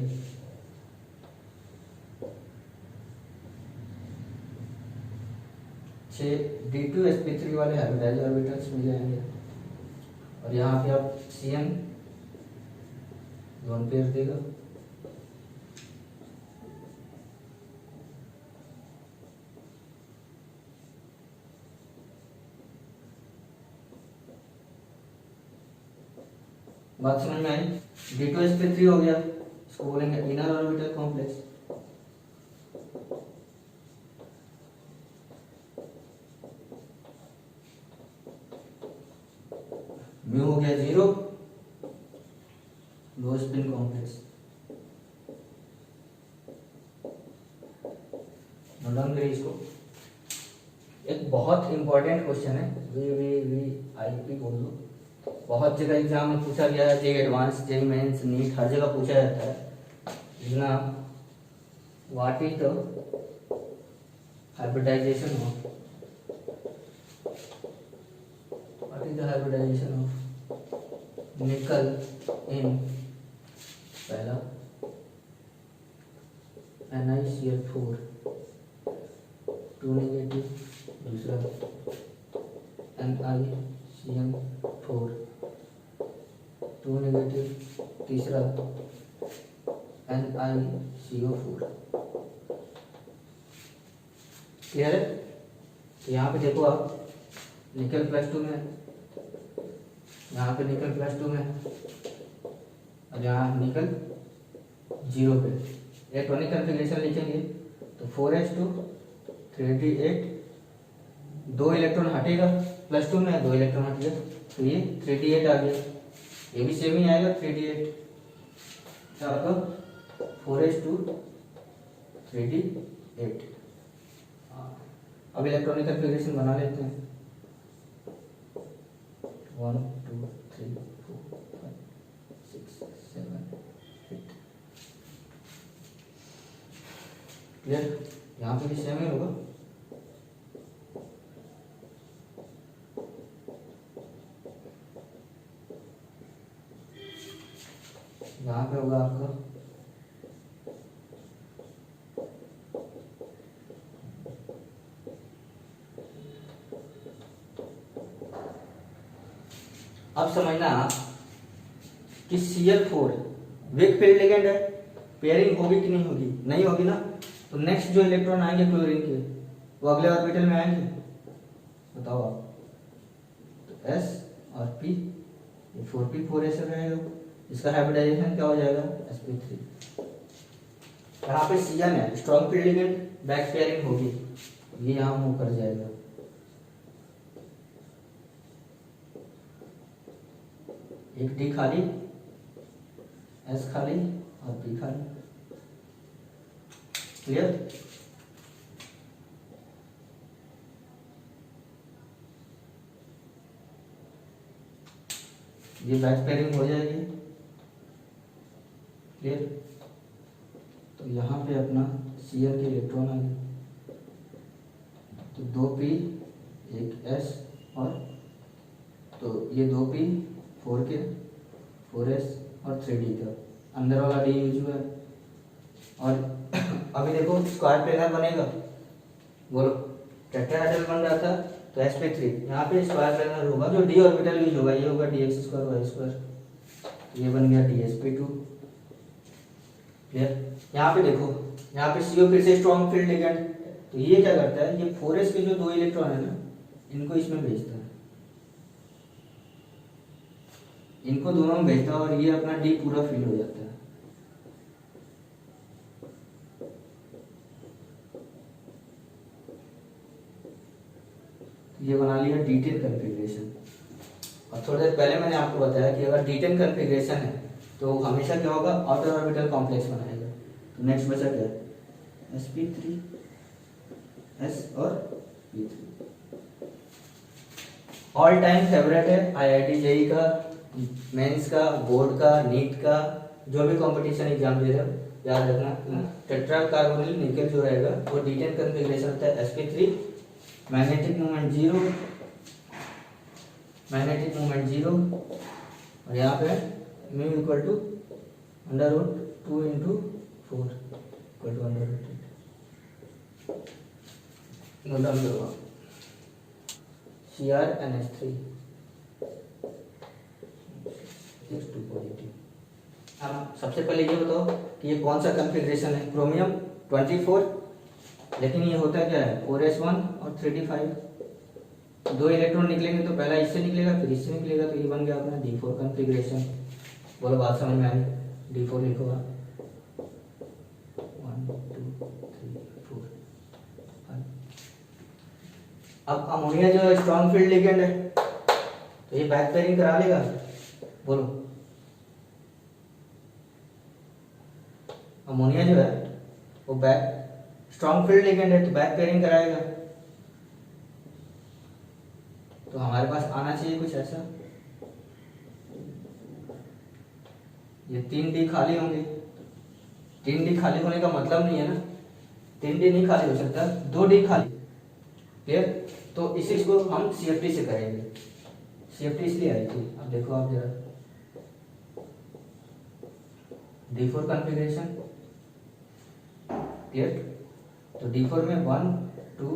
[SPEAKER 1] D2sp3 वाले हाइब्रिडाइज ऑर्बिटल्स मिल जाएंगे। और यहाँ पे आप CN लोन पेयर देगा, बात समझ में आई। D2sp3 हो गया, इसको बोलेंगे इनर ऑर्बिटल कॉम्प्लेक्स। म्यू हो गया 0, लो स्पिन कॉम्प्लेक्स। नोट डाउन करिए इसको। एक बहुत इंपॉर्टेंट क्वेश्चन है, VVVIP बोल दो, बहुत जगह एग्जाम में पूछा गया है, JEE advance, JEE mains, NEET, हर जगह पूछा जाता है ना। What is the hybridization of, what is the hybridization of nickel in, पहला NiCl4 2 नेगेटिव, दूसरा NiCl4 2 नेगेटिव, तीसरा NiCO4। क्लियर है। तो यहाँ पे देखो आप, निकल +2 में, यहाँ पे निकल +2 में, और यहाँ निकल 0 पे। इलेक्ट्रॉनिक कन्फिग्रेशन लिखेंगे तो 4s2 3d8, 2 इलेक्ट्रॉन हटेगा, +2 में 2 इलेक्ट्रॉन हट गया, तो ये 3d8 आ गया। ये भी सेम ही आएगा 3d8, तो आपका 4s2 3d8। अब इलेक्ट्रॉनिक कन्फिग्रेशन बना लेते हैं। 1 2 3 4 5 6 7 8। क्लियर, यहाँ पे भी सेम ही होगा। यहाँ पे होगा आपका अब समझना कि Cl4 वीक फील्ड लिगेंड है, पेयरिंग होगी कि नहीं होगी, नहीं होगी ना, तो नेक्स्ट जो इलेक्ट्रॉन आएंगे क्लोरीन के वो अगले ऑर्बिटल में आएंगे, बताओ आप। तो S और P, ये 4p 4s रहेगा, इसका हाइब्रिडाइजेशन क्या हो जाएगा sp3। यहाँ पे Cn है, strong field ligand, back pairing होगी, ये यहाँ मूव कर जाएगा। एक D खाली, S खाली और P खाली। क्लियर, ये बैक पेयरिंग हो जाएगी। क्लियर, तो यहाँ पे अपना Cl के इलेक्ट्रॉन आ गए, तो 2p 1s, और तो ये 2p 4k 4s और 3d का अंदर वाला d यूज हुआ है। और अभी देखो स्क्वायर प्लेनर बनेगा, बोलो टेट्राहेड्रल बन रहा था तो sp3, यहाँ पे स्क्वायर प्लेनर होगा, जो d ऑर्बिटल यूज होगा ये होगा dx² y², ये बन गया dsp2। क्लियर, यहाँ पे देखो, यहाँ पे CO फिर से स्ट्रॉन्ग फील्ड लिगेंड, तो ये क्या करता है, ये 4s के जो 2 इलेक्ट्रॉन है ना, इनको इसमें भेजता है, इनको दोनों में भेजता है और ये अपना डी पूरा फिल हो जाता है। ये बना लिया D10 कॉन्फ़िगरेशन। और थोड़ी देर पहले मैंने आपको बताया कि अगर D10 कॉन्फ़िगरेशन है तो हमेशा क्या होगा, आउटर ऑर्बिटल कॉम्प्लेक्स बनाएगा। तो नेक्स्ट बचा क्या, sp3 s और p3। ऑल टाइम फेवरेट है IIT जेई का, मेंस का, बोर्ड का, नीट का, जो भी कंपटीशन एग्जाम दे रहे हो याद रखना टेट्रा कार्बोनिल निकल जो रहेगा वो D10 कॉन्फ़िगरेशन होता है sp3, magnetic moment 0, magnetic moment 0, और यहाँ पे mu equal to √2 × 4 equal to √8। Note down करो CrNH3 2 पॉजिटिव। अब सबसे पहले ये बताओ कि ये कौन सा कॉन्फ़िगरेशन है, क्रोमियम 24, लेकिन ये होता क्या है 4s1 और 3d5। दो इलेक्ट्रॉन निकलेंगे तो पहला इससे निकलेगा फिर इससे निकलेगा, तो ये बन गया अपना D4 कॉन्फ़िगरेशन। बोलो बात समझ में आई, D4 लिखो आप 1 2 3 4 5। अब अमोनिया जो है स्ट्रॉन्ग फील्ड लिगेंड है तो ये बैक पेयरिंग करा लेगा, बोलो। अमोनिया जो है वो बैक स्ट्रॉन्ग फील्ड लिगेंड है तो बैक पेयरिंग कराएगा। तो हमारे पास आना चाहिए कुछ ऐसा, ये 3D खाली होंगे। 3D खाली होने का मतलब नहीं है ना, 3D नहीं खाली हो सकता, 2D खाली, क्लियर। तो इसी को हम CFT से करेंगे, CFT इसलिए आई थी। अब देखो आप जरा D4 कॉन्फ़िगरेशन, क्लियर। तो D4 में 1 2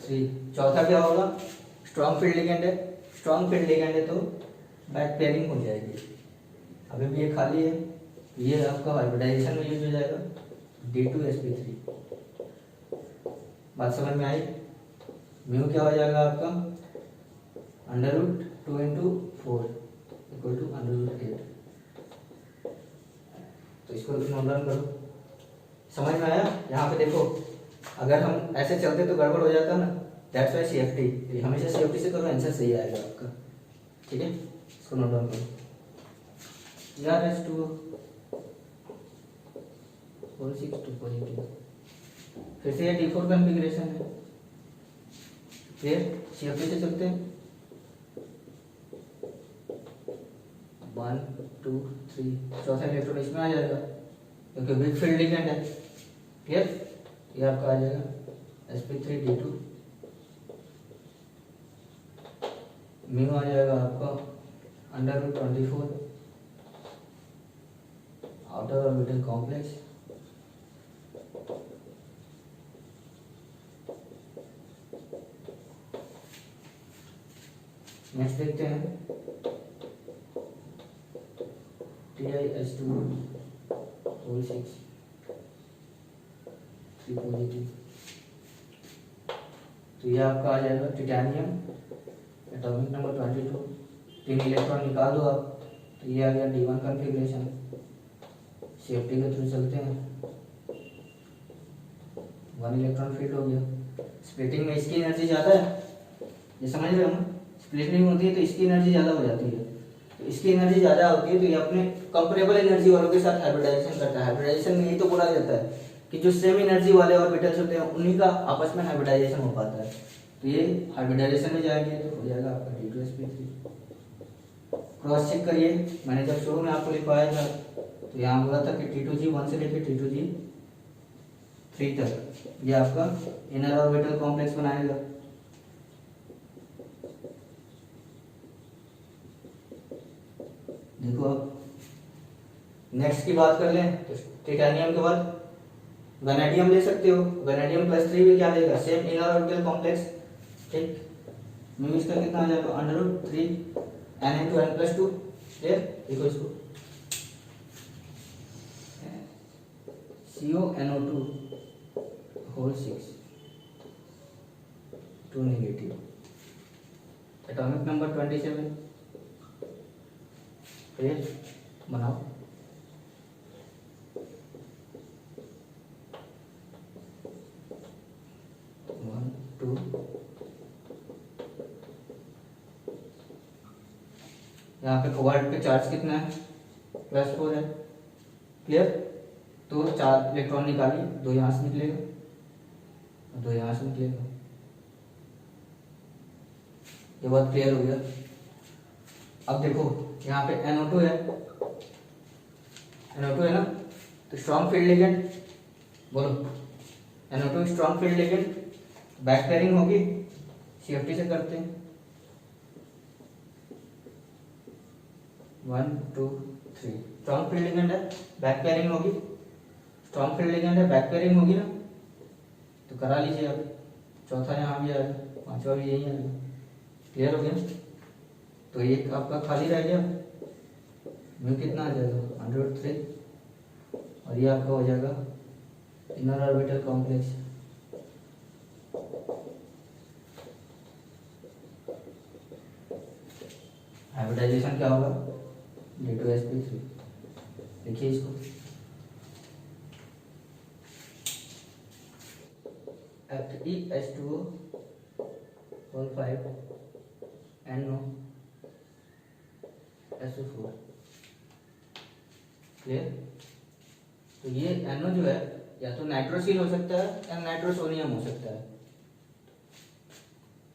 [SPEAKER 1] 3, चौथा क्या होगा, स्ट्रॉन्ग फील्ड लिगेंड है, स्ट्रॉन्ग फील्ड लिगेंड है तो बैक पेयरिंग हो जाएगी। अभी भी ये खाली है, ये आपका हाइब्रिडाइजेशन में यूज हो जाएगा D2sp3। बात समझ में आई। म्यू क्या हो जाएगा आपका √2 × 4 इक्वल टू √8। तो इसको नोट डाउन करो, समझ में आया। यहाँ पे देखो अगर हम ऐसे चलते तो गड़बड़ हो जाता ना, दैट्स वाई CFT, हमेशा CFT से करो, आंसर सही आएगा आपका, ठीक है। इसको नोट डाउन करो, CrH2 6 2 पॉजिटिव। फिर से ये D4 कॉन्फ़िगरेशन है, फिर CFT से चलते हैं 1 2 3, चौथा इलेक्ट्रॉन इसमें आ जाएगा क्योंकि वीक फील्ड लिगेंड है, क्लियर। ये आपका आ जाएगा sp3d2, म्यू आ जाएगा आपका √24 आउटर ऑर्बिटल कॉम्प्लेक्स, नेक्स्ट देखते हैं TiS2 6 3 पॉजिटिव। तो ये आपका आ जाएगा टिटेनियम, एटॉमिक नंबर 22, 3 इलेक्ट्रॉन निकाल दो आप, तो ये आ गया D1 कॉन्फ़िगरेशन। CFT के थ्रू चलते हैं, 1 इलेक्ट्रॉन फिट हो गया। स्प्लिटिंग में इसकी एनर्जी ज़्यादा है, ये समझ रहे हो ना, स्प्लिटिंग होती है तो इसकी एनर्जी ज़्यादा हो जाती है। तो इसकी एनर्जी ज़्यादा होती है तो ये अपने कंपेरेबल एनर्जी वालों के साथ हाइब्रिडाइजेशन करता है। हाइब्रिडाइजेशन में यही तो बोला जाता है कि जो सेम एनर्जी वाले ऑर्बिटल्स होते हैं उन्हीं का आपस में हाइब्रिडाइजेशन हो पाता है। तो ये हाइब्रिडाइजेशन में जाएंगे तो हो जाएगा आपका D2sp3। क्रॉस चेक करिए, मैंने जब शुरू में आपको लिखवाया था तो यहाँ बोला था कि T2g 1 से लेकर T2g 3 तक ये आपका इनर ऑर्बिटल कॉम्प्लेक्स बनाएगा। देखो अब नेक्स्ट की बात कर लें तो टिटेनियम के बाद वेनेडियम ले सकते हो। वेनेडियम +3 भी क्या देगा, सेम इनर ऑर्बिटल कॉम्प्लेक्स, ठीक। म्यू इसका कितना आ जाएगा √3 n × n+2, क्लियर। देखो इसको CONO2 6 2 नेगेटिव, एटॉमिक नंबर 27, फिर बनाओ। वन टू, यहाँ पे कोबाल्ट पे चार्ज कितना है, +4 है। क्लियर। तो 4 इलेक्ट्रॉन निकालिए, 2 यहाँ से निकलेगा, 2 यहाँ से निकलेगा। ये बात क्लियर हो गया। अब देखो यहाँ पे NO2 है, NO2 है ना, तो स्ट्रॉन्ग फील्ड लिगेंड, बोलो NO2 strong field ligand, back pairing होगी, CFT से करते हैं। 1 2 3, स्ट्रॉन्ग फील्ड लिगेंड है, बैक पेयरिंग होगी, स्ट्रॉन्ग फील्ड लिगेंड है, बैक पेयरिंग होगी ना, तो करा लीजिए। अब चौथा यहाँ भी आएगा, पांचवा भी यही आएगा। क्लियर हो गया। तो एक आपका खाली रह गया, म्यू कितना आ जाएगा 103, और ये आपका हो जाएगा इनर ऑर्बिटल कॉम्प्लेक्स। हाइब्रिडाइजेशन क्या होगा, D2sp3। देखिए इसको, FeH2O 5 NO SO4। क्लियर। तो ये NO जो है या तो नाइट्रोसिल हो सकता है या नाइट्रोसोनियम हो सकता है।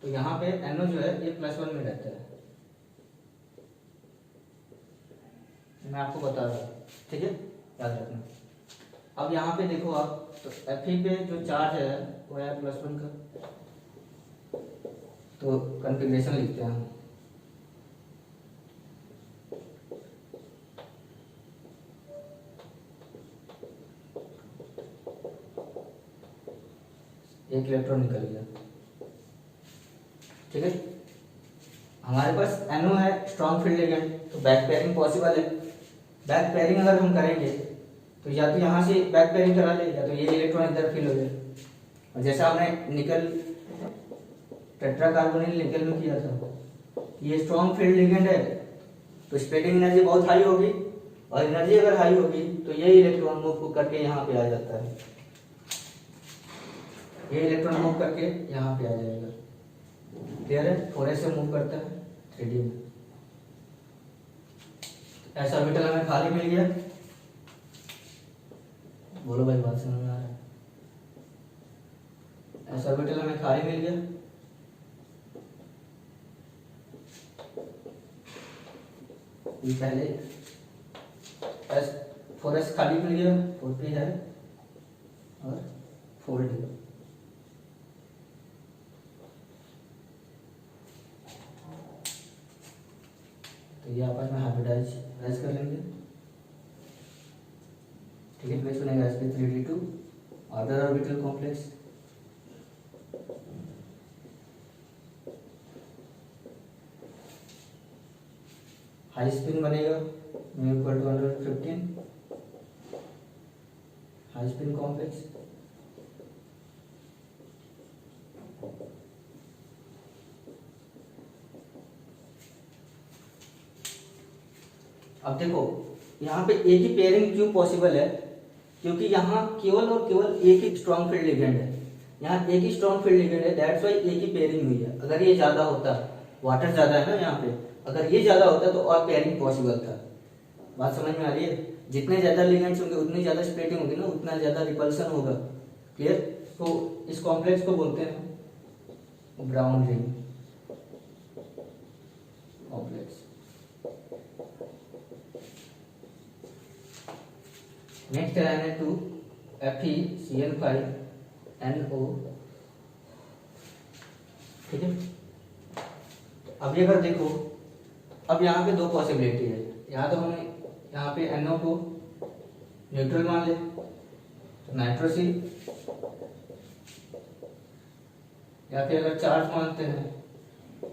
[SPEAKER 1] तो यहाँ पे NO जो है ये +1 में रहता है, मैं आपको बता रहा हूँ, ठीक है, याद रखना। अब यहाँ पे देखो आप, तो Fe पे जो चार्ज है वो है +1 का, तो कॉन्फ़िगरेशन लिखते हैं हम। एक इलेक्ट्रॉन निकल गया, ठीक है। हमारे पास NO है, स्ट्रॉन्ग फील्ड लिगेंड, तो बैक पेयरिंग पॉसिबल है। बैक पेयरिंग अगर हम करेंगे तो या तो यहाँ से बैक पेयरिंग करा ले, या तो ये इलेक्ट्रॉन इधर फिल हो जाए। और जैसा हमने निकल टेट्राकार्बोनिल निकल में किया था, ये स्ट्रॉन्ग फील्ड लिगेंड है, तो स्प्लिटिंग एनर्जी बहुत हाई होगी, और एनर्जी अगर हाई होगी तो ये इलेक्ट्रॉन मूव करके यहाँ पे आ जाता है, ये इलेक्ट्रॉन मूव करके यहाँ पे आ जाएगा। क्लियर है। 4s से मूव करता है 3D में। ऐसा ऑर्बिटल हमें खाली मिल गया। बोलो भाई, बात समझ में आ रहा है। ऐसा ऑर्बिटल हमें खाली मिल गया। ये पहले S4s खाली मिल गया, 4p है और 4d। तो ये आपस में हाइब्रिडाइज कर लेंगे, ठीक है। प्लेस बनेगा sp3d2 order orbital complex. High spin बनेगा mu equal to 115, high spin complex. अब देखो यहाँ पे एक ही पेयरिंग क्यों पॉसिबल है, क्योंकि यहाँ केवल और केवल एक ही स्ट्रॉन्ग फील्ड लिगेंड है, यहाँ एक ही स्ट्रॉन्ग फील्ड लिगेंड है, दैट्स वाई एक ही पेयरिंग हुई है। अगर ये ज्यादा होता, वाटर ज्यादा है ना यहाँ पे, अगर ये ज्यादा होता तो और पेयरिंग पॉसिबल था। बात समझ में आ रही है। जितने ज्यादा लिगेंड्स होंगे उतनी ज्यादा स्प्लिटिंग होगी ना, उतना ज्यादा रिपल्सन होगा। क्लियर। तो इस कॉम्प्लेक्स को बोलते हैं ब्राउन रिंग कॉम्प्लेक्स। नेक्स्ट है Na2 FeCl5NO, ठीक है। अब ये अगर देखो, अब यहाँ पे दो पॉसिबिलिटी है। यहाँ तो हमें यहाँ पे NO को न्यूट्रल मान ले तो नाइट्रोसिल, या फिर अगर चार्ज मानते हैं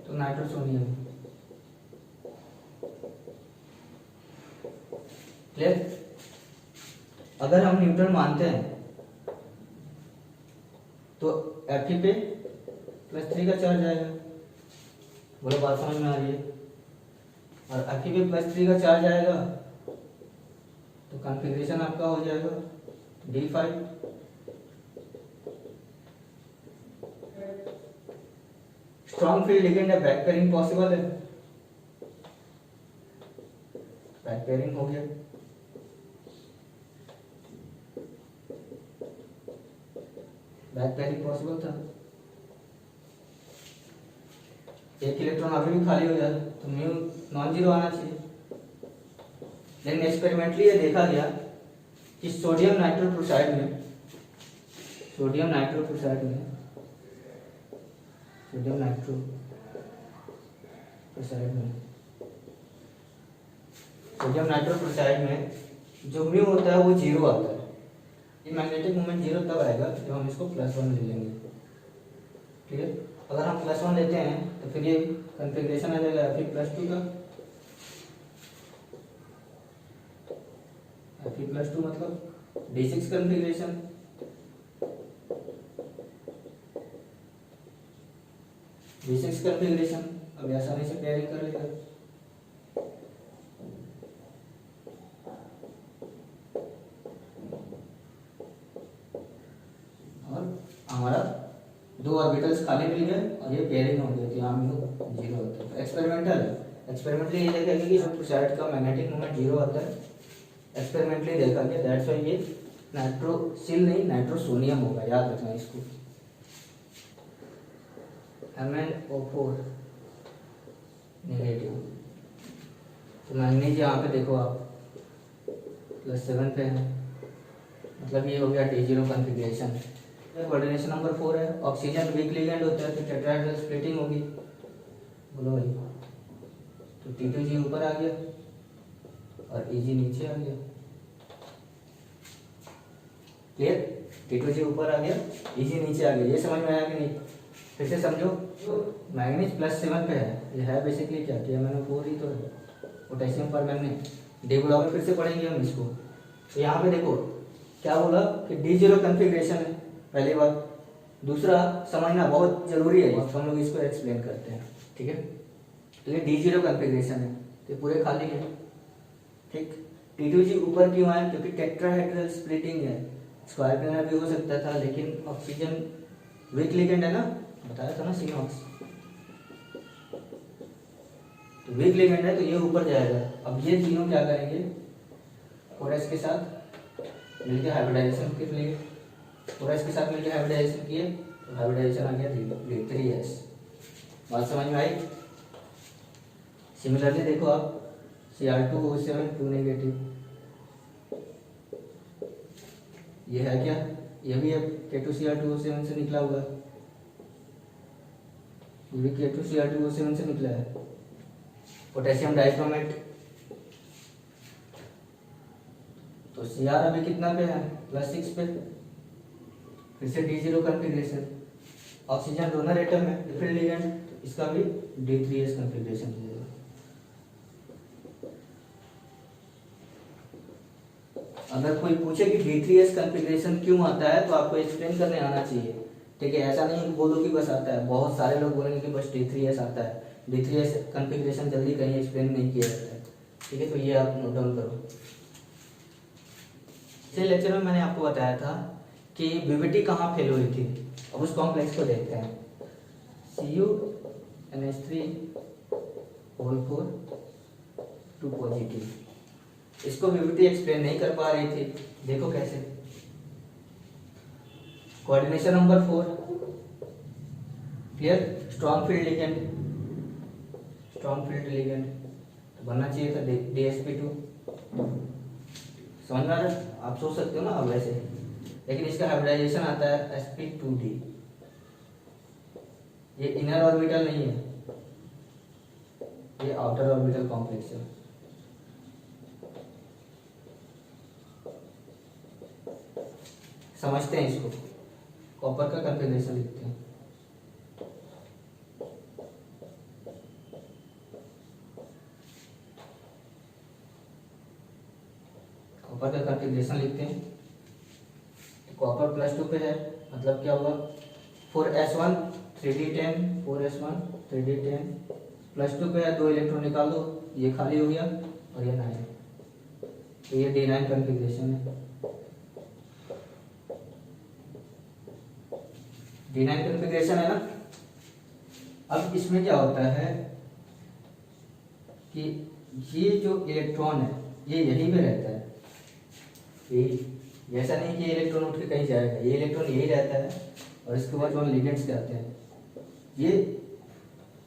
[SPEAKER 1] तो नाइट्रोसोनियम। क्लियर। अगर हम न्यूट्रल मानते हैं तो Fe पे +3 का चार्ज आएगा। बोलो, बात समझ में आ रही है। और Fe+3 का चार्ज आएगा तो कॉन्फ़िगरेशन आपका हो जाएगा D5। स्ट्रॉन्ग फील्ड लिगेंड है, बैक पेयरिंग पॉसिबल है, बैक पेयरिंग हो गया। बैक पेयरिंग पॉसिबल था, एक इलेक्ट्रॉन अभी भी खाली हो जाता तो म्यू नॉन जीरो आना चाहिए। लेकिन एक्सपेरिमेंटली ये देखा गया कि सोडियम नाइट्रोक्लोराइड में सोडियम नाइट्रोक्लोराइड में जो म्यू होता है वो जीरो आता है। ये मैग्नेटिक मोमेंट जीरो तब आएगा जब हम इसको +1 ले लेंगे। ठीक है, अगर हम +1 लेते हैं तो फिर ये कॉन्फ़िगरेशन आ जाएगा Fe+2 का। Fe+2 मतलब D6 कॉन्फ़िगरेशन। D6 कॉन्फ़िगरेशन अब आसानी से पेयरिंग कर लेगा। और हमारा 2 ऑर्बिटल्स खाली मिल गए और ये पेयरिंग हो गई, तो यहाँ म्यू जीरो होता है। एक्सपेरिमेंटल है, एक्सपेरिमेंटली ये देखा गया कि जो क्लोराइड का मैग्नेटिक मोमेंट जीरो आता है, एक्सपेरिमेंटली देखा गया। दैट्स व्हाई ये नाइट्रोसिल नहीं नाइट्रोसोनियम होगा, याद रखना इसको। MnO4 नेगेटिव, तो मैग्नीज यहाँ पे देखो आप +7 पे है, मतलब ये हो गया D0 कॉन्फ़िगरेशन। कोऑर्डिनेशन नंबर 4 है, ऑक्सीजन वीक लिगेंड होता है तो टेट्राहेड्रल स्प्लिटिंग होगी। बोलो भाई, तो T2G ऊपर आ गया और Eg नीचे आ गया। क्लियर, T2G ऊपर आ गया, Eg नीचे आ गया। ये समझ में आया कि नहीं? फिर से समझो, मैग्नीज +7 पे है, ये है बेसिकली क्या, MnO4 ही तो है, पोटेशियम परमैंगनेट। डी ब्लॉक में फिर से पढ़ेंगे हम इसको। तो यहाँ पे देखो क्या बोला कि D0 कॉन्फ़िगरेशन है, पहली बात। दूसरा समझना बहुत जरूरी है, हम लोग इसको एक्सप्लेन करते हैं। ठीक है, तो ये D0 कॉन्फ़िगरेशन है, तो पूरे खाली है। ठीक, T2G ऊपर क्यों आया? क्योंकि टेट्राहेड्रल स्प्लिटिंग है। स्क्वायर प्लेनर भी हो सकता था, लेकिन ऑक्सीजन वीक लिगेंड है ना, बताया था ना सिनॉक्स, तो वीक लिगेंड है तो ये ऊपर जाएगा। अब ये तीनों क्या करेंगे, कोरेस के साथ मिलकर हाइब्रिडाइजेशन कर लेंगे। कोरेस के साथ मिलकर हाइब्रिडाइजेशन किए तो हाइब्रिडाइजेशन आ गया D3S। बात समझ में आई? सिमिलरली देखो आप Cr2O7 2 नेगेटिव, ये है क्या, ये भी K2Cr2O7 से निकला हुआ, ये भी K2Cr2O7 से निकला है। पोटेशियम डाइक्रोमेट, तो Cr अभी कितना पे है, +6 पे, फिर से D0 configuration. Oxygen donor atom है, डिफरेंट लिगेंड, इसका भी D3S कॉन्फ़िगरेशन मिलेगा। अगर कोई पूछे कि D3S कॉन्फ़िगरेशन क्यों आता है तो आपको एक्सप्लेन करने आना चाहिए। ठीक है, ऐसा नहीं बोलो कि बस आता है। बहुत सारे लोग बोलेंगे कि बस D3S आता है, D3S कॉन्फ़िगरेशन जल्दी कहीं एक्सप्लेन नहीं किया जाता है। ठीक है, तो ये आप नोट डाउन करो। पिछले लेक्चर में मैंने आपको बताया था कि BBT कहाँ फेल हुई थी। अब उस कॉम्प्लेक्स को देखते हैं, CuNH3O4 2 पॉजिटिव। इसको BBT एक्सप्लेन नहीं कर पा रही थी, देखो कैसे। Coordination number 4, clear, strong field ligand, तो बनना चाहिए था DsP2। समझ में आ रहा है? आप सोच सकते हो ना अब वैसे, लेकिन इसका हाइब्रिडाइजेशन आता है sp2d। ये इनर ऑर्बिटल नहीं है, ये आउटर ऑर्बिटल कॉम्प्लेक्स है। समझते हैं इसको। कॉपर का कॉन्फ़िगरेशन लिखते हैं, कॉपर का कॉन्फ़िगरेशन लिखते हैं। कॉपर +2 पे है, मतलब क्या हुआ, 4s1 3d10 4s1 3d10 +2 पे है, 2 इलेक्ट्रॉन निकाल दो, ये खाली हो गया और ये 9, तो ये D9 कॉन्फ़िगरेशन है। D9 कॉन्फ़िगरेशन है ना। अब इसमें क्या होता है कि ये जो इलेक्ट्रॉन है ये यहीं पे रहता है, ये ऐसा नहीं कि इलेक्ट्रॉन उठ के कहीं जाएगा, ये इलेक्ट्रॉन यही रहता है। और इसके बाद जो लिगेंड्स कहते हैं, ये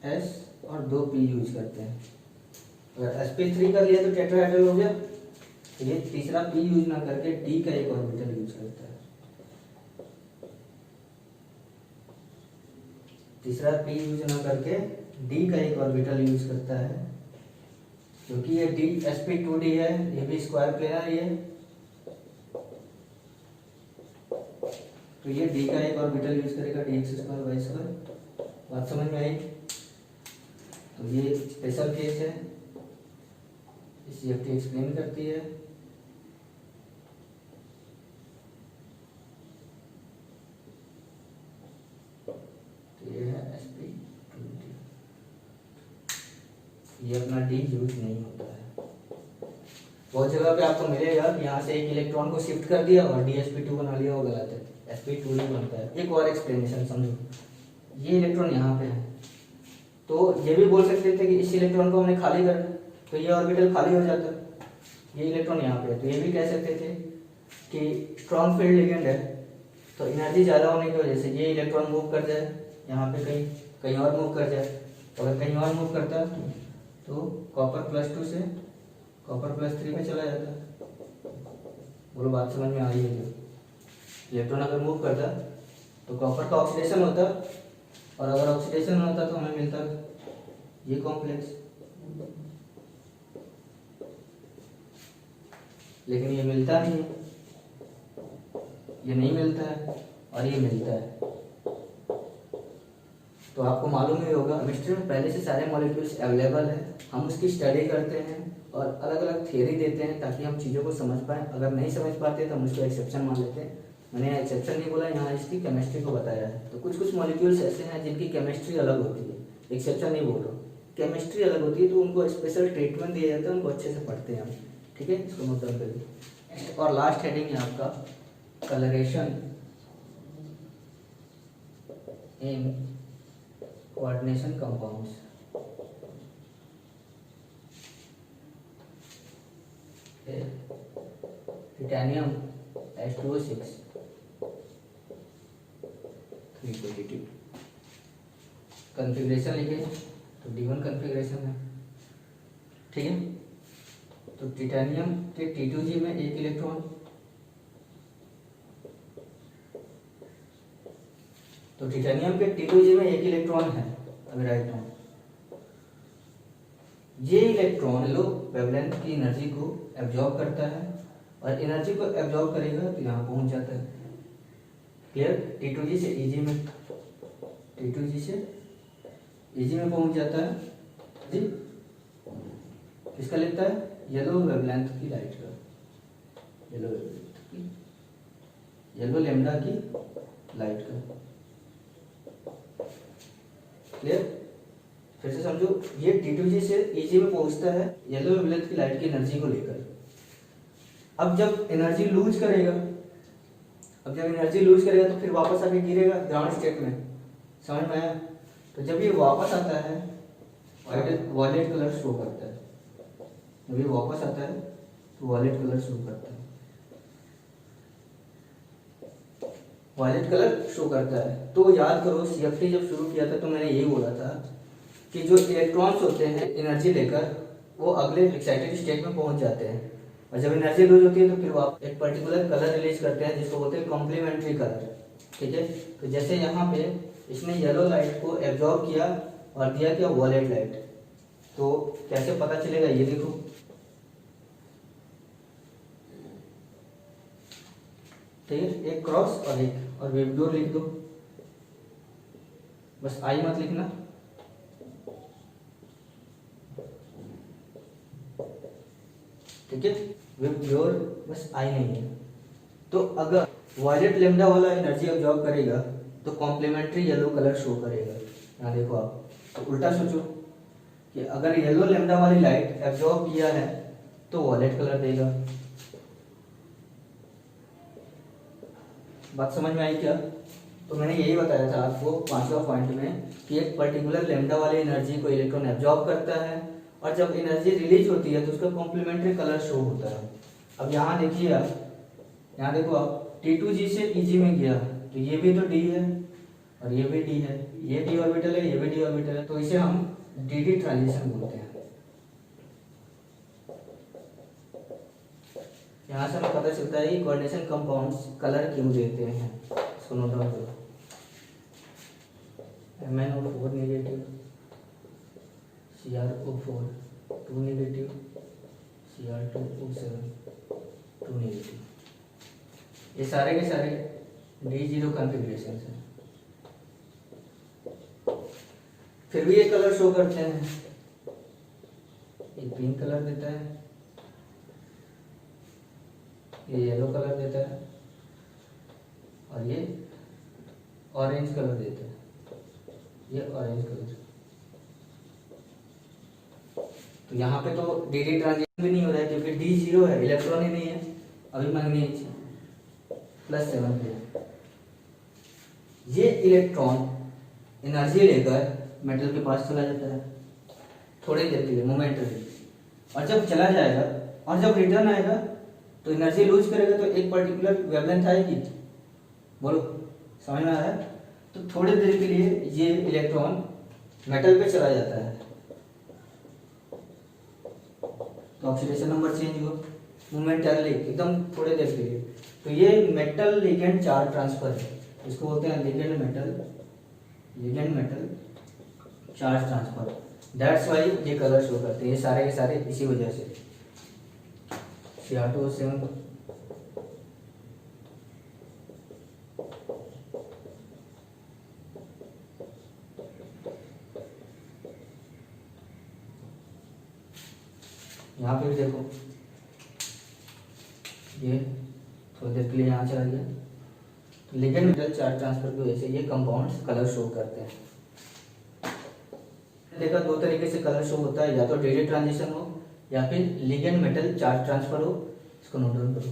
[SPEAKER 1] S और 2 P यूज करते हैं। अगर sp3 कर लिया तो टेट्राहेड्रल हो गया, तो ये तीसरा P यूज ना करके D का एक ऑर्बिटल यूज करता है। तीसरा P यूज ना करके D का एक ऑर्बिटल यूज करता है, क्योंकि ये D sp2d है, ये भी स्क्वायर प्लेनर ही है, तो ये D का एक ऑर्बिटल यूज करेगा, dx²y²। बात समझ में आई। तो ये स्पेशल केस है, इस CFT एक्सप्लेन करती है। तो ये है sp2d, ये अपना D यूज नहीं होता है। बहुत जगह पे आपको मिलेगा कि यहाँ से एक इलेक्ट्रॉन को शिफ्ट कर दिया और dsp2 बना लिया, वो गलत है, sp2d बनता है। एक और एक्सप्लेनेशन समझो, ये इलेक्ट्रॉन यहाँ पे है, तो ये भी बोल सकते थे कि इस इलेक्ट्रॉन को हमने खाली करना, तो ये ऑर्बिटल खाली हो जाता। ये इलेक्ट्रॉन यहाँ पे है, तो ये भी कह सकते थे कि स्ट्रॉन्ग फील्ड लिगेंड है, तो एनर्जी ज़्यादा होने की वजह से ये इलेक्ट्रॉन मूव कर जाए यहाँ पे, कहीं और मूव कर जाए। अगर कहीं और मूव करता तो कॉपर +2 से कॉपर +3 पे चला जाता। बोलो बात समझ में आ रही है? जो इलेक्ट्रॉन अगर मूव करता तो कॉपर का ऑक्सीडेशन होता, और अगर ऑक्सीडेशन होता तो हमें मिलता ये कॉम्प्लेक्स, लेकिन ये मिलता नहीं है, ये नहीं मिलता है और ये मिलता है। तो आपको मालूम ही होगा केमिस्ट्री में पहले से सारे मॉलिक्यूल्स अवेलेबल हैं, हम उसकी स्टडी करते हैं और अलग अलग थ्योरी देते हैं ताकि हम चीज़ों को समझ पाएँ। अगर नहीं समझ पाते तो हम उसको एक्सेप्शन मान लेते हैं। मैंने एक्सेप्शन नहीं बोला, यहाँ इसकी केमिस्ट्री को बताया है। तो कुछ मॉलिक्यूल्स ऐसे हैं जिनकी केमिस्ट्री अलग होती है, एक्सेप्शन नहीं बोल रहा हूँ, केमिस्ट्री अलग होती है, तो उनको स्पेशल ट्रीटमेंट दिया जाता है, उनको अच्छे से पढ़ते हैं हम। ठीक है, इसको नोट डाउन करिए। और लास्ट हेडिंग है आपका colouration in coordination compounds. Titanium H2O6 322 configuration लिखिए, तो D1 कॉन्फ़िगरेशन है। ठीक है, तो टिटेनियम के T2G में एक इलेक्ट्रॉन, तो टिटेनियम के T2G में एक इलेक्ट्रॉन है। अभी राइट नाउ ये इलेक्ट्रॉन लो वेवलेंथ की एनर्जी को एब्जॉर्ब करता है, और एनर्जी को एब्जॉर्ब करेगा तो यहाँ पहुंच जाता है। क्लियर? T2G से Eg में, T2G से Eg में पहुंच जाता है जी। किसका लिखता है? येलो वेवलेंथ की लाइट का, येलो वेवलेंथ की, येलो लेमडा की लाइट का। क्लियर? फिर से समझो, ये T2G से Eg में पहुंचता है येलो वेवलेंथ की लाइट की एनर्जी को लेकर। अब जब एनर्जी लूज करेगा, तो फिर वापस आके गिरेगा ग्राउंड स्टेट में। समझ में आया? तो जब ये वापस आता है वॉयलेट कलर शो करता है, जब ये वापस आता है तो वॉयलेट कलर शो करता है, वॉयलेट कलर शो करता है। तो याद करो CFT जब शुरू किया था तो मैंने यही बोला था कि जो इलेक्ट्रॉन्स होते हैं एनर्जी लेकर वो अगले एक्साइटेड स्टेट में पहुंच जाते हैं, और जब एनर्जी लूज होती है तो फिर वो एक पर्टिकुलर कलर रिलीज करते हैं जिसको बोलते हैं कॉम्प्लीमेंट्री कलर। ठीक है, तो जैसे यहाँ पे इसने येलो लाइट को एब्जॉर्ब किया और दिया क्या? Violet light. तो कैसे पता चलेगा ये देखो, ठीक है, एक क्रॉस और वेवडोर लिख दो, बस आई मत लिखना। ठीक है, वेवडोर बस आई नहीं है। तो अगर वॉयलेट लेमडा वाला एनर्जी एब्जॉर्ब करेगा तो कॉम्प्लीमेंट्री येलो कलर शो करेगा। यहाँ देखो आप, तो उल्टा सोचो, कि अगर येलो लैम्डा वाली लाइट एब्जॉर्ब किया है तो वॉयलेट कलर देगा। बात समझ में आई क्या? तो मैंने यही बताया था आपको 5वां पॉइंट में कि एक पर्टिकुलर लैम्डा वाली एनर्जी को इलेक्ट्रॉन एब्जॉर्ब करता है और जब एनर्जी रिलीज होती है तो उसका कॉम्प्लीमेंट्री कलर शो होता है। अब यहाँ देखिए आप, यहाँ देखो आप, T2G से Eg में गया तो ये भी तो D है और ये भी D है, ये D ऑर्बिटल है, ये भी D ऑर्बिटल है, तो इसे हम DD ट्रांजिशन बोलते हैं। यहाँ से हमें पता चलता है कि कोऑर्डिनेशन कंपाउंड्स कलर क्यों देते हैं। इसको नोट डाउन करो। MnO4 negative, CrO4 2 negative, Cr2O7 2 negative, ये सारे के सारे D0 कॉन्फ़िगरेशन हैं। फिर भी ये कलर शो करते हैं, ये पिंक कलर देता है, ये येलो कलर देता है और ये ऑरेंज कलर देता है, ये ऑरेंज कलर। तो यहाँ पे तो DD ट्रांजिशन भी नहीं हो रहा है क्योंकि D0 है, इलेक्ट्रॉन ही नहीं है, अभी मैग्नीज +7 पे। ये इलेक्ट्रॉन एनर्जी लेकर मेटल के पास चला जाता है थोड़ी देर के लिए, मोमेंटरी, और जब चला जाएगा और जब रिटर्न आएगा तो एनर्जी लूज करेगा तो एक पर्टिकुलर वेवलेंथ आएगी। बोलो समझ में आ रहा है? तो थोड़ी देर के लिए ये इलेक्ट्रॉन मेटल पे चला जाता है तो ऑक्सीडेशन नंबर चेंज हुआ मोमेंटरली, एकदम थोड़ी देर के लिए। तो ये मेटल लिगेंड चार्ज ट्रांसफर है, इसको बोलते हैं ligand metal charge transfer. That's why ये कलर शो करते हैं, ये सारे के सारे इसी वजह से। Cr2O7 यहाँ पे भी देखो, ये थोड़ी देर के लिए यहाँ चला गया। तो लिगेंड मेटल चार्ज ट्रांसफर की वजह से ये कंपाउंड्स कलर शो करते हैं। देखा दो तरीके से कलर शो होता है, या तो DD ट्रांजिशन हो या फिर लिगेंड मेटल चार्ज ट्रांसफर हो। इसको नोट डाउन करो।